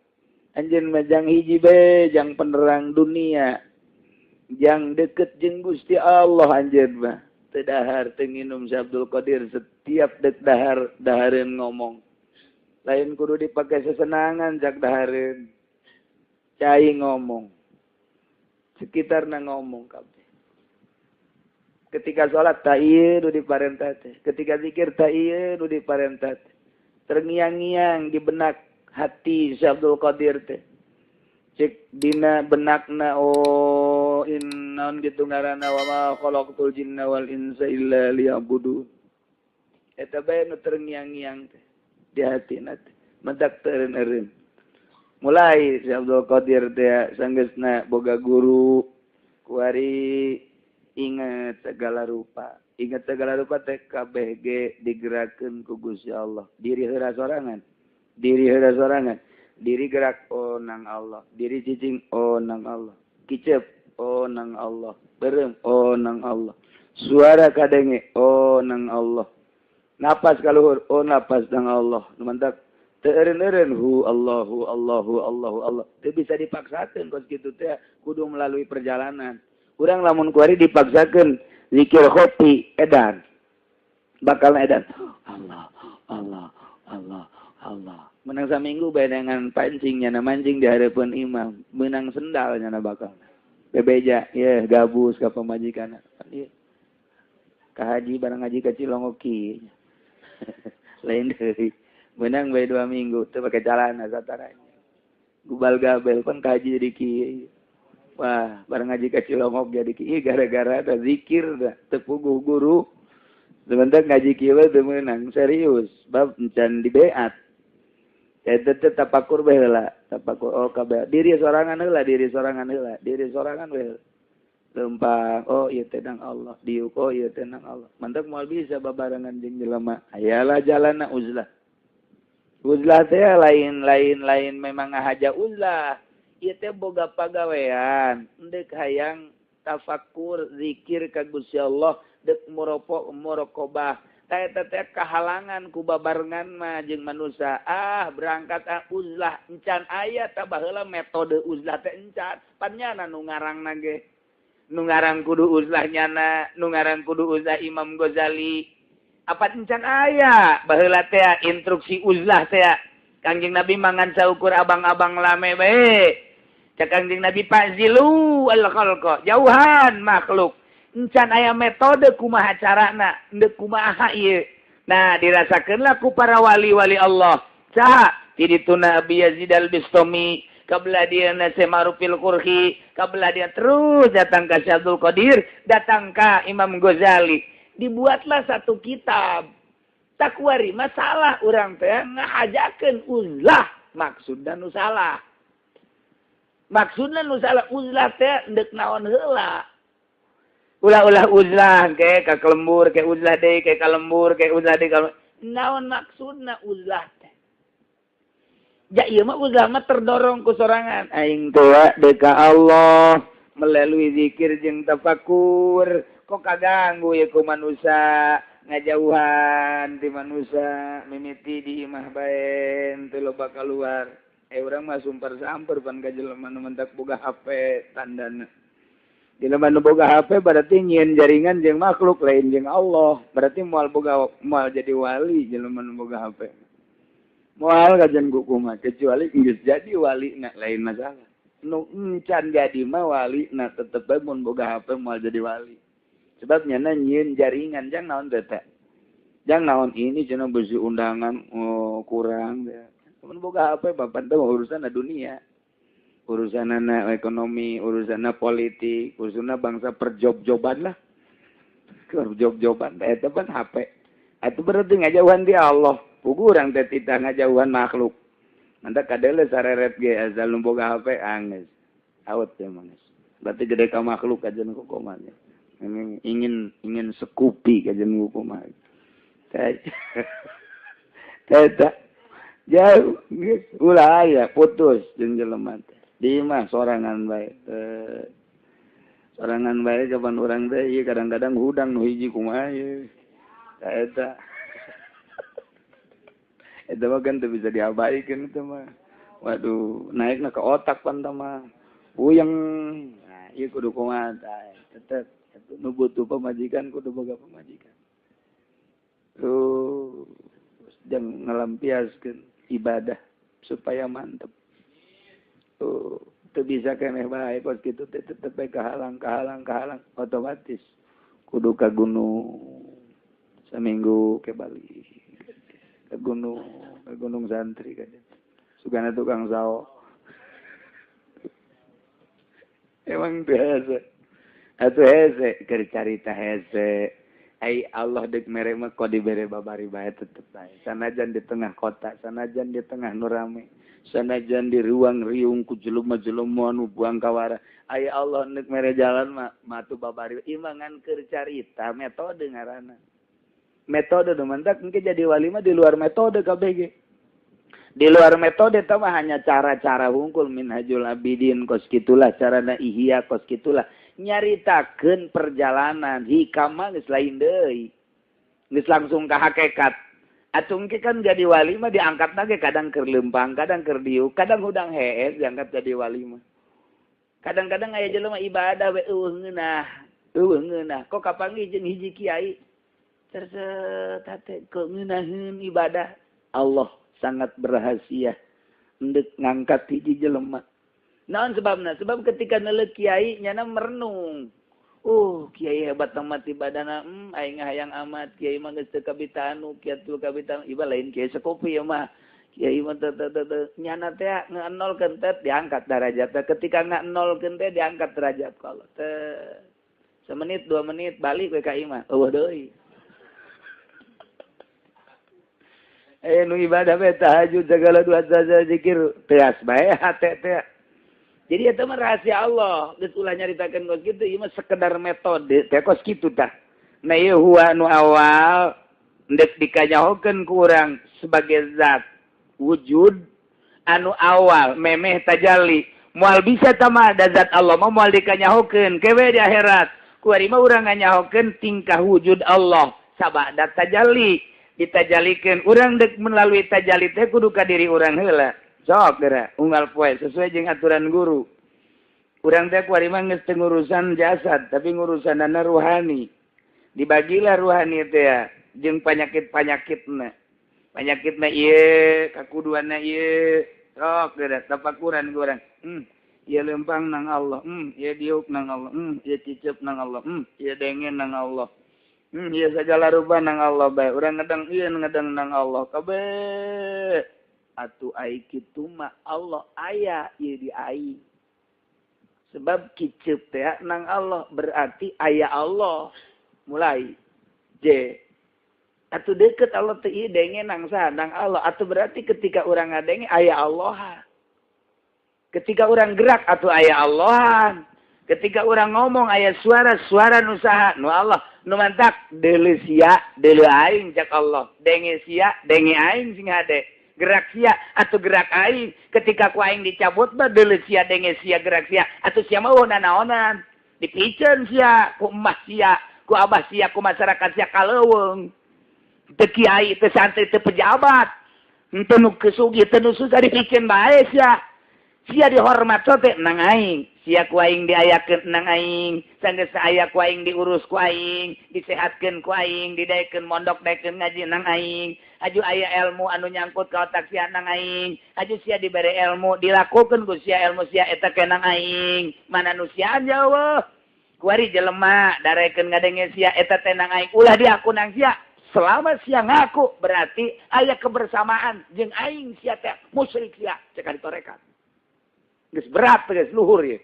Anjeun mah jang hiji bae, jang penerang dunia. Jang deket jeung Gusti Allah anjeun mah. Teu dahar teu nginum Abdul Qadir setiap deuk dahareun ngomong. Lain kudu dipake sesenangan jak dahareun. Cai ngomong. Sekitarna ngomong kabeh. Ketika sholat tak iya nu diparentah teh. Ketika zikir tak iya nu diparentah teh. Terngiang-ngiang di benak hati Syekh Abdul Qadir teh. Cek dina benakna innaun gitu ngaranna wa ma khalaqtul jinna wal insa illa liya'budun. Eta bae nu terngiang-ngiang teh di hatina teh. Mentak teureun-eureun. Mulai Syekh Abdul Qadir teh sanggeusna boga guru kuari ingat segala rupa teh kabeh ge digerakkeun ku Gusti Allah. Diri heula sorangan. Diri gerak nang Allah. Diri cicing nang Allah. Kicep nang Allah. Beureum nang Allah. Suara kadenge nang Allah. Napas kaluhur napas nang Allah. Mantap. Teu eureun-eureun Allah. Teu bisa dipaksakeun kos kitu teh kudu melalui perjalanan. Urang lamun kuari dipaksakeun zikir khofi edan. Bakal edan. Allah. Menang saminggu bae dengan pancing nya mancing di hareupeun imam, meunang sendal nya bakal. Bebeja ye gabus ka pamajikanna. Ieu. Ka haji barang haji ka Cilongoki. Lain deui. Meunang bae 2 minggu teu pake calana sataranya. Gubal gabel pun ka haji di kieu. Wah, barang ngaji ka Cilongok jadi kieu gara-gara ada zikir dah tepuguh guru. Sebentar ngaji kieu teu meunang serius, bab encan di beat. Eta teh tapakur bae heula, tapakur kabeh. Diri sorangan heula. We. Lempang, ieu teh nang Allah, diuk ieu teh nang Allah. Mantap moal bisa babarengan jeung jelema. Ayalah jalanna uzlah. Uzlah teh lain memang ngahaja uzlah. Ieu teh boga pagawean, endek hayang tafakur zikir ka Gusti Allah, deuk muraqabah. Ta eta teh kahalangan ku babarengan mah jeung manusia. Berangkat uzlah encan aya tah baheula metode uzlah teh encan. Pannyana nu ngarangna ge. Nu ngarang kudu uzlah nyana, nu ngarang kudu uzlah Imam Ghazali. Apa encan aya baheula teh instruksi uzlah teh. Kangjeng Nabi mangan saukur abang-abang lame bae. Kangjeng Nabi Zilu al-khalqa, jauhan makhluk. Encan aya metode kumaha carana, endeu kumaha ieu. Nah, dirasakeunlah ku para wali-wali Allah. Saha? Ti dituna Abi Yazid al-Bistami, kabelah dia Semarufil Qurhi, kabelah dia terus datang ke Syaikhul Qadir, datang ke Imam Ghazali. Dibuatlah satu kitab. Takwari masalah urang teh ngahajakeun uzlah, maksudna nu salah. Maksudna nu salah uzlah teh endek naon heula. Ulah-ulah uzlah ke ka kelembur, ke uzlah deui ke ka lembur, ke uzlah deui ka naon maksudna uzlah teh. Ja ieu mah uzlah mah terdorong ku sorangan aing teh deka Allah melalui zikir jeung tafakur. Kok kaganggu ya ku manusia ngajauhan di manusia mimiti di imah baen teu loba keluar. Urang mah sumpar samper pan ka jelema nu mentak boga HP tandana. Jelema nu boga HP berarti nyieun jaringan jeung makhluk lain jeung Allah. Berarti moal jadi wali jelema nu boga HP. Moal kajen kumaha kecuali geus jadi wali na lain masalah. Nu encan jadi mah wali na tetep bae mun boga HP moal jadi wali. Sebab nyana nyieun jaringan jang naon teh teh. Jang naon ini cenah beusi undangan kurang teh. Mun boga HP papan teh urusan dunia. Urusanana ekonomi, urusanna politik, urusanna bangsa perjob-joban lah. Perjob-joban eta pan HP. Atuh berarti ngajauhan di Allah. Pugu urang teh titah ngajauhan makhluk. Mantap kadele sareret ge asal nu boga HP anggeus. Awet teh mangis. Berarti gede ka makhluk kajen kumaha. Ingin sekupi kajen kumaha. Teh. Jauh, ulah aya putus jeung jelema teh. Di mah sorangan bae. Sorangan bae jaban urang teh ieu kadang-kadang hudang nu hiji kumaha ieu. Eta. Eta mah kan teu bisa diabaikeun teh mah. Waduh, naikna ke otak pan teh mah. Puyeng. Nah, ieu kudu kumaha tah. Tetep nu butuh pamajikan kudu boga pamajikan. Tuh, jangan ngalampiaskeun ibadah supaya mantep. Tuh, teu bisa keneh bae pas kitu teh tetep kahalang otomatis kudu ka gunung saminggu ke Bali. Ke gunung santri kan. Sugana tukang sao. Emang biasa. Atuh hese keur carita hese. Ai Allah deuk mere mah kok dibere babari bae tetep bae. Sanajan di tengah kota, sanajan di tengah nu rame, sanajan di ruang riung ku jelema-jelema nu buang kawara. Ai Allah deuk mere jalan mah matu babari. Imangan keur carita metode ngaranna. Metode nu mentak engke jadi wali mah di luar metode kabeh ge. Di luar metode teh mah hanya cara-cara hungkul minhajul abidin kos kitulah carana ihya kos kitulah. Nyaritakeun perjalanan hikam geus lain deui. Geus langsung ka hakikat. Atuh engke kan jadi wali mah diangkatna ge kadang keur leumpang, kadang keur diuk, kadang hudang hees diangkat jadi wali mah. Kadang-kadang aya jelema ibadah we eueuh ngeunah. Kok kapanggih jeung hiji kiai terset hate kok ngeunaheun ibadah. Allah sangat berhasil endek ngangkat hiji jelema. Naon sebabna? Sebab ketika neleuk kiai nyana merenung. Kiai hebat amat ibadahna. Aing hayang amat kiai mah geus teu kabitanu, kiatul kabitanu. Iba lain kiai sekopi ya mah. Kiai mah nyana teh ngeunolkeun teh diangkat derajatna. Ketika ngeunolkeun teh diangkat derajat ka Allah. Semenit 2 menit balik we ka imah. Eueuh deui. Nu ibadah bae tahajud segala dua saja zikir teas bae hate teh. Jadi eta mah rahasia Allah. Geus ulah nyaritakeun kos kitu ieu mah sekedar metode teh kos kitu tah. Na ieu huwa nu awal ndek dikanyahokeun ku urang sebagai zat wujud anu awal memeh tajalli. Moal bisa tah mah da zat Allah mah moal dikanyahokeun kewe di akhirat. Ku ari mah urang nganyahokeun tingkah wujud Allah sabada tajalli. Ditajallikeun urang dek melalui tajalli teh kudu ka diri urang heula. Sok geura unggal poe sesuai jeung aturan guru. Urang teh kuari mah geus teu ngurusan jasad tapi ngurusanana ruhani. Dibagilah ruhani teh ya jeung panyakit-panyakitna. Panyakitna ieu, kakuduanna ieu. Sok geura tapakuran ku urang. Ieu lempang nang Allah. Ieu diuk nang Allah. Ieu cicep nang Allah. Ieu dengen nang Allah. Ieu segala rupa nang Allah bae. Urang ngedeng ieu ngedeng nang Allah kabeh. Atuh ai kitu mah Allah aya ieu di ai. Sebab kicep teh nang Allah berarti aya Allah. Mulai J. Atuh deket Allah teh ieu dengen nang saha nang Allah. Atuh berarti ketika urang ngadenge aya Allah. Ketika orang gerak atuh aya Allah. Ketika orang ngomong aya suara nu saha nu Allah. Nu mantak deuleu sia deuleu aing cak Allah. Denge sia denge aing sing hade. Gerak sia atau gerak aing. Ketika ku aing dicabut mah deuleu sia denge sia gerak sia atuh sia mah naonan. Dipiceun sia ku emah sia, ku abah sia, ku masyarakat sia kaleuweung. Teu kiai, teu santri, teu pejabat. Henteu nu kesugih, teu nu susah dipiceun bae sia. Sia dihormat teh nang aing. Sia ku aing diayakeun nang aing. Sanggeus aya ku aing diurus ku aing, disehatkeun ku aing, didaekeun mondok daekeun ngaji nang aing. Aju aya ilmu anu nyangkut ka otak sia nang aing. Aju sia dibere ilmu dilakukeun ku sia ilmu sia eta ke nang aing. Mana nu sia jauh. Kuari jelema darekeun ngadenge sia eta teh nang aing. Ulah diaku nang sia. Selama sia ngaku berarti aya kebersamaan jeung aing sia teh musyrik sia cek ditorekan. Geus berat geus luhur ye.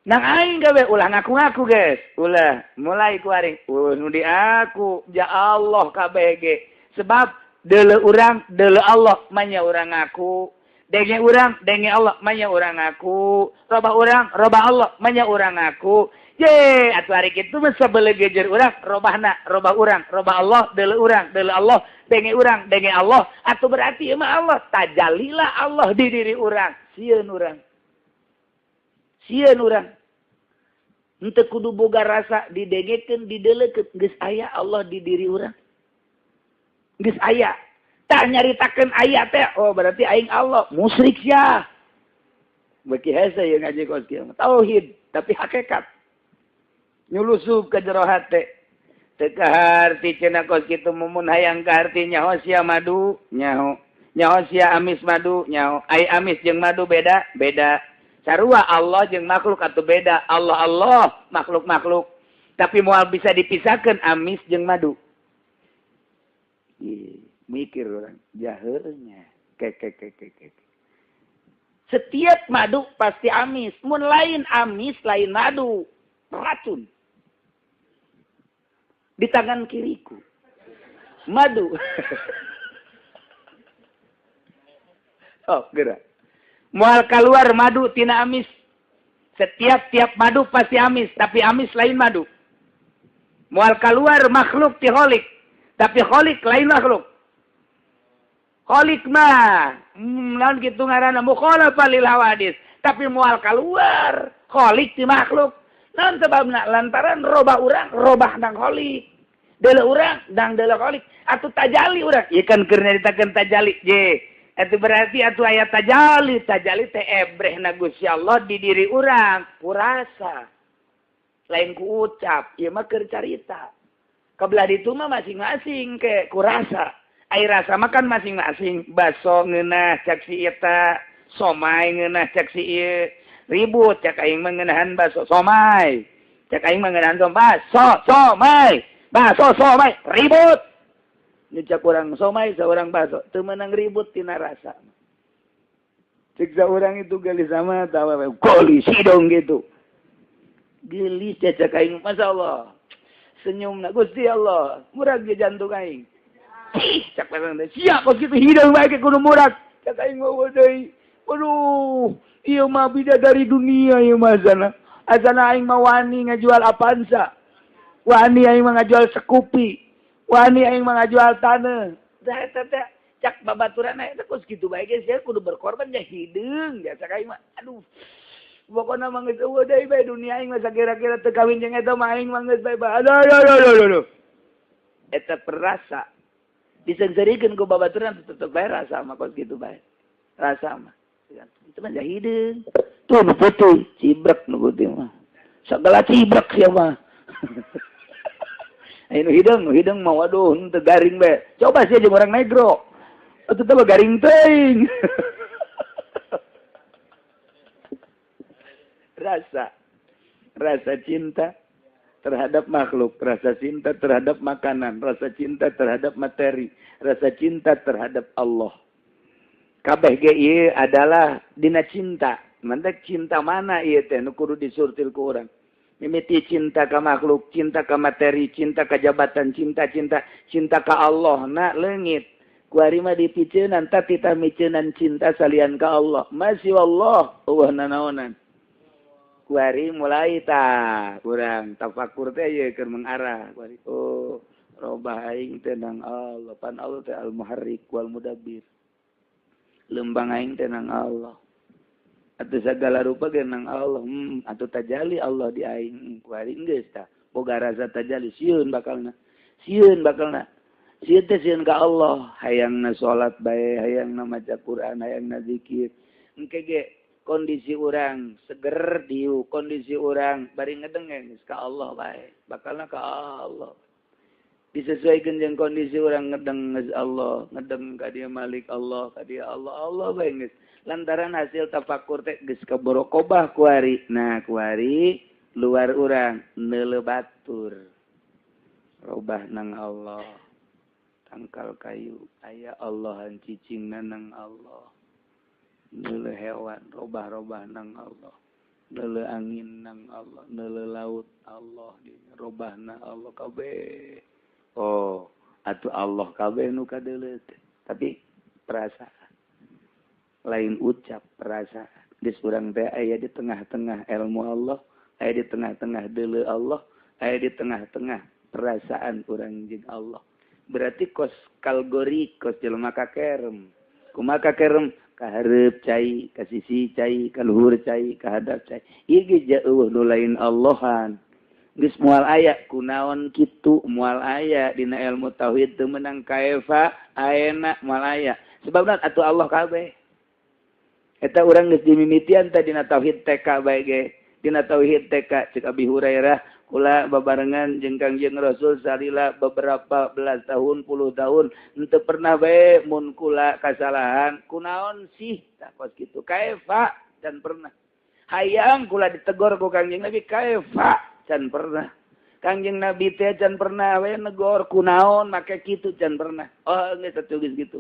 Nang aing gawe ulah ngaku-ngaku geus. Ulah mulai ku aring. Nu di aku ja Allah kabeh ge. Sebab deuleu urang deuleu Allah manya urang ngaku. Denge urang denge Allah manya urang ngaku. Robah urang robah Allah manya urang ngaku. Ye atuh ari kitu mah sabeuleu gejer urang robahna robah urang robah Allah deuleu urang deuleu Allah denge urang denge Allah atuh berarti ieu mah Allah tajalilah Allah di diri urang. Sieun urang. Sieun urang. Henteu kudu boga rasa didengekeun dideuleukeun geus aya Allah di diri urang. Geus aya. Tah nyaritakeun aya teh oh berarti aing Allah musyrik sia. Beki hese yang ngaji kos kieu tauhid tapi hakikat. Nyulusup ke jero hate. Teu kaharti cenah kos kitu mumun hayang kaharti nyaho sia madu nyaho. Nyaho sia amis madu nyaho. Ai amis jeung madu beda beda. Sarua Allah jeung makhluk atuh beda. Allah makhluk-makhluk. Tapi moal bisa dipisahkeun amis jeung madu. Mikir orang jaheurnya. Setiap madu pasti amis. Mun lain amis lain madu. Racun. Di tangan kiriku. Madu. Oh, gerak. Moal keluar madu tina amis. Setiap madu pasti amis. Tapi amis lain madu. Moal keluar makhluk ti kholik. Tapi kholik lain makhluk. Kholik mah. Naon gitu ngaranna mukhalafah lil hawadis. Tapi moal keluar. Kholik ti makhluk. Naon sebabna lantaran robah urang. Robah nang kholik. Deuleu urang dang deuleu kholik. Atuh tajali urang. Ieu kan keur nyaritakeun tajali. Ye. Itu berarti atuh aya tajali. Tajali teh ebrehna Gusti Allah di diri urang. Purasa. Lain ku ucap. Ieu mah keur carita. Kabelah ditu mah masing-masing ke kurasa. Ai rasa mah kan masing-masing. Baso ngeunah cak si eta. Somai ngeunah cak si ieu. Ribut cak aing mah ngeunahan baso somai. Cak aing mah ngeunahan baso somai. Baso somai ribut. Nyecak orang somai, seorang baso. Itu menang ribut tina rasa. Siksa orang itu gelis sama, tawa. Gelis dong gitu. Gelis cacak aing. Masya Allah. Senyum na. Gusti Allah. Murag dia jantung aing. Cak pasang deh. Siap kok gitu hidung baik kudu murag. Cak aing mau wadai. Waduh. Iya mah bidadari dunia iya mah sana. Asana aing mah wani ngajual Avanza. Wani aing mah ngajual Scoopy. Wani aing mah ngajual taneuh. Da eta teh cak babaturan eta kos kitu bae geus ya kudu berkorban ya hideung ya cak aing mah. Aduh. Pokona mah geus eueuh deui bae dunia aing mah sakira-kira teu kawin jeung eta mah aing mah geus bae. Aduh. Eta perasa. Disenserikeun ku babaturan tetep bae rasa mah kos kitu bae. Rasa mah. Itu mah hideung. Tuh nu putih cibrek nu putih mah. Sagala cibrek sia mah. Nu hidung mah waduh teu garing bae. Coba sih jeung urang negro. Atuh teh garing teuing. Rasa cinta terhadap makhluk, rasa cinta terhadap makanan, rasa cinta terhadap materi, rasa cinta terhadap Allah. Kabeh ge ieu adalah dina cinta. Mantek cinta mana ieu teh nu kudu disurtil ku urang. Mimiti cinta ka makhluk, cinta ka materi, cinta ka jabatan, cinta ka Allah na leungit. Kuari mah dipiceunan tapi tah miceunan cinta salian ka Allah. Masih Allah eueuh nanaonan. Kuari mulai tah urang tafakur teh ye keur mengarah kuari robah aing teh nang Allah pan Allah teh al muharrik wal mudabbir lembang aing teh nang Allah atuh sagala rupa ge nang Allah atuh tajalli Allah di aing kuari geus tah boga rasa tajalli sieun bakalna sieun teh sieun ka Allah hayangna salat bae hayangna maca Quran hayangna zikir engke ge kondisi orang seger diu, kondisi orang bari ngedengeng ka Allah bae, bakalna ka Allah. Disesuaikan jeung kondisi orang ngedeng Allah, ngedeng ka dia Malik Allah, ka dia Allah bae geus. Lantaran hasil tafakur teh geus kaborokobah kuari. Nah, kuari luar urang neuleuh batur. Robah nang Allah. Tangkal kayu aya Allah cicingna nang Allah. Neuleuh hewan robah-robah nang Allah, neuleuh angin nang Allah, neuleuh laut Allah, robahna Allah kabeh. Atuh Allah kabeh nu kadeuleuh. Tapi perasaan lain ucap perasaan. Geus urang teh aya di tengah-tengah ilmu Allah, aya di tengah-tengah deuleuh Allah, aya di tengah-tengah perasaan urang jeung Allah. Berarti kos kalgori kos jelema kakerem. Kumaha kakerem? Kahareup cai, ka sisi cai, ka luhur cai, ka hadap cai. Ieu ge jauh nu lain Allahan. Geus moal aya kunaon kitu, moal aya dina ilmu tauhid teu meunang kaifa, ayeuna moal aya. Sebabna atuh Allah kabeh. Eta urang geus dimimitian teh dina tauhid TK bae ge. Dina tauhid TK ceuk Abi Hurairah kula babarengan jeung Kangjeng Rasul salila beberapa belas tahun, puluh tahun henteu pernah bae mun kula kasalahan kunaon sih tah kos kitu kaifa can pernah hayang kula ditegor ku Kangjeng Nabi kaifa can pernah Kangjeng Nabi teh can pernah we negor kunaon make kitu can pernah geus atuh geus kitu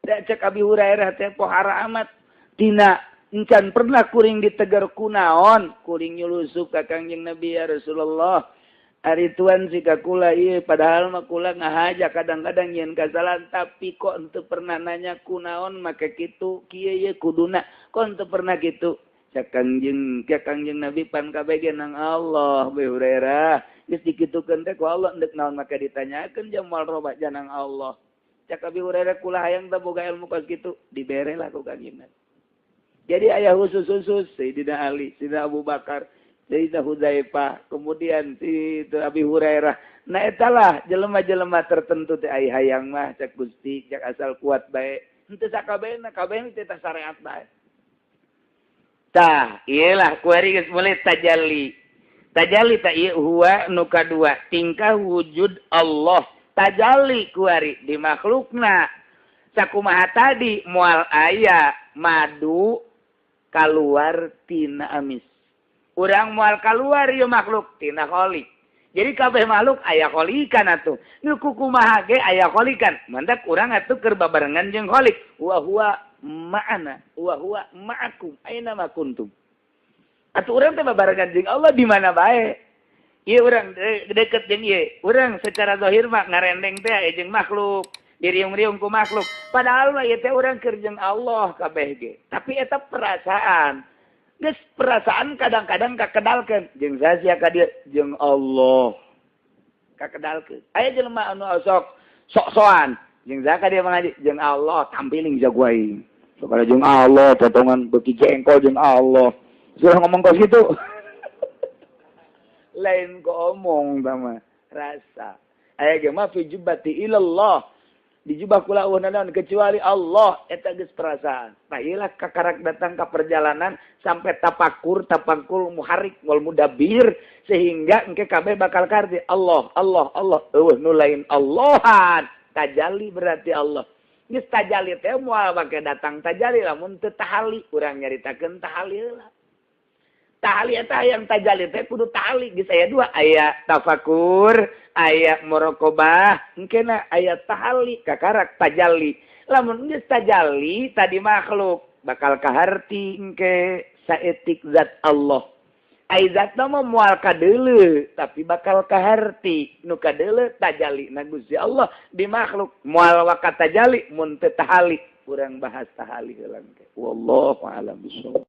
da cek Abi Hurairah teh pohara amat dina encan pernah kuring ditegar kunaon kuring nyulusup ka Kangjeng Nabi ya Rasulullah ari tuan sika kula ieu padahal mah kula ngahaja kadang-kadang yen kasalahan tapi kok henteu pernah nanya kunaon make kitu kieu ye kuduna kok henteu pernah kitu cak Kangjeng Nabi pan kabeh ge nang Allah Abu Hurairah geus dikitukeun teh ku Allah endek naon make ditanyakeun jamal robah janang Allah cak Abu Hurairah kula hayang teh boga ilmu kos kitu dibere lah ku Kangjeng Nabi. Jadi ayah khusus Sayyidina Ali, Sayyidina Abu Bakar, Sayyidina Hudzaifah, kemudian si Abi Hurairah. Nah etalah jelema-jelema tertentu teh ai hayang mah cak Gusti, cak asal kuat bae. Henteu sakabehna, kabeh teh syariat bae. Tah, iyalah kuari geus mulai tajalli. Tajalli ta ieu huwa nu kadua, tingkah wujud Allah. Tajalli kuari di makhlukna. Sakumaha tadi moal aya madu kaluar tina amis. Urang moal kaluar ieu makhluk tina kholik. Jadi kabeh makhluk aya kholikan atuh. Nu kumaha ge aya kholikan. Mantak urang atuh keur babarengan jeung kholik. Wa huwa ma'ana wa huwa ma'akum aina ma kuntum. Atuh urang teh babarengan jeung Allah di mana bae. Ieu urang deket jeung ieu. Urang secara zahir mah ngarendeng teh aya jeung makhluk. Diriung-riung ku makhluk. Padahal mah ieu teh urang keur jeung Allah kabeh ge. Tapi eta perasaan. Geus perasaan kadang-kadang kakedalkeun jeung sasia ka dieu jeung Allah. Kakedalkeun. Aya jelema anu sok-sokan jeung zaka dia mengaji jeung Allah tampiling jago aing. Sok jeung Allah potongan beuki jengkol jeung Allah. Sudah ngomong kos gitu. Lain ko omong sama rasa. Aya ge mah fi jubbati ilallah. Dijubah kula naon kecuali Allah eta geus perasaan. Nah iyalah kakarak datang ka perjalanan sampai tapakur muharrik wal mudabbir sehingga engke kabeh bakal karti Allah nu lain Allahan tajalli berarti Allah. Geus tajalli teh moal bake datang tajalli lamun teu tahali urang nyaritakeun tahali heula. Tahali eta yang tajalli teh kudu tahali geus aya dua, aya tafakur, aya muraqabah, engkena aya tahali kakarak tajalli. Lamun geus tajalli tadi makhluk bakal kaharti engke saetik zat Allah. Ai zatna mah moal kadeuleu tapi bakal kaharti. Nu kadeuleu tajalli na Gusti Allah di makhluk. Moal wakat tajalli mun teu tahali. Urang bahas tahali heula engke. Wallahu a'lam bishawab.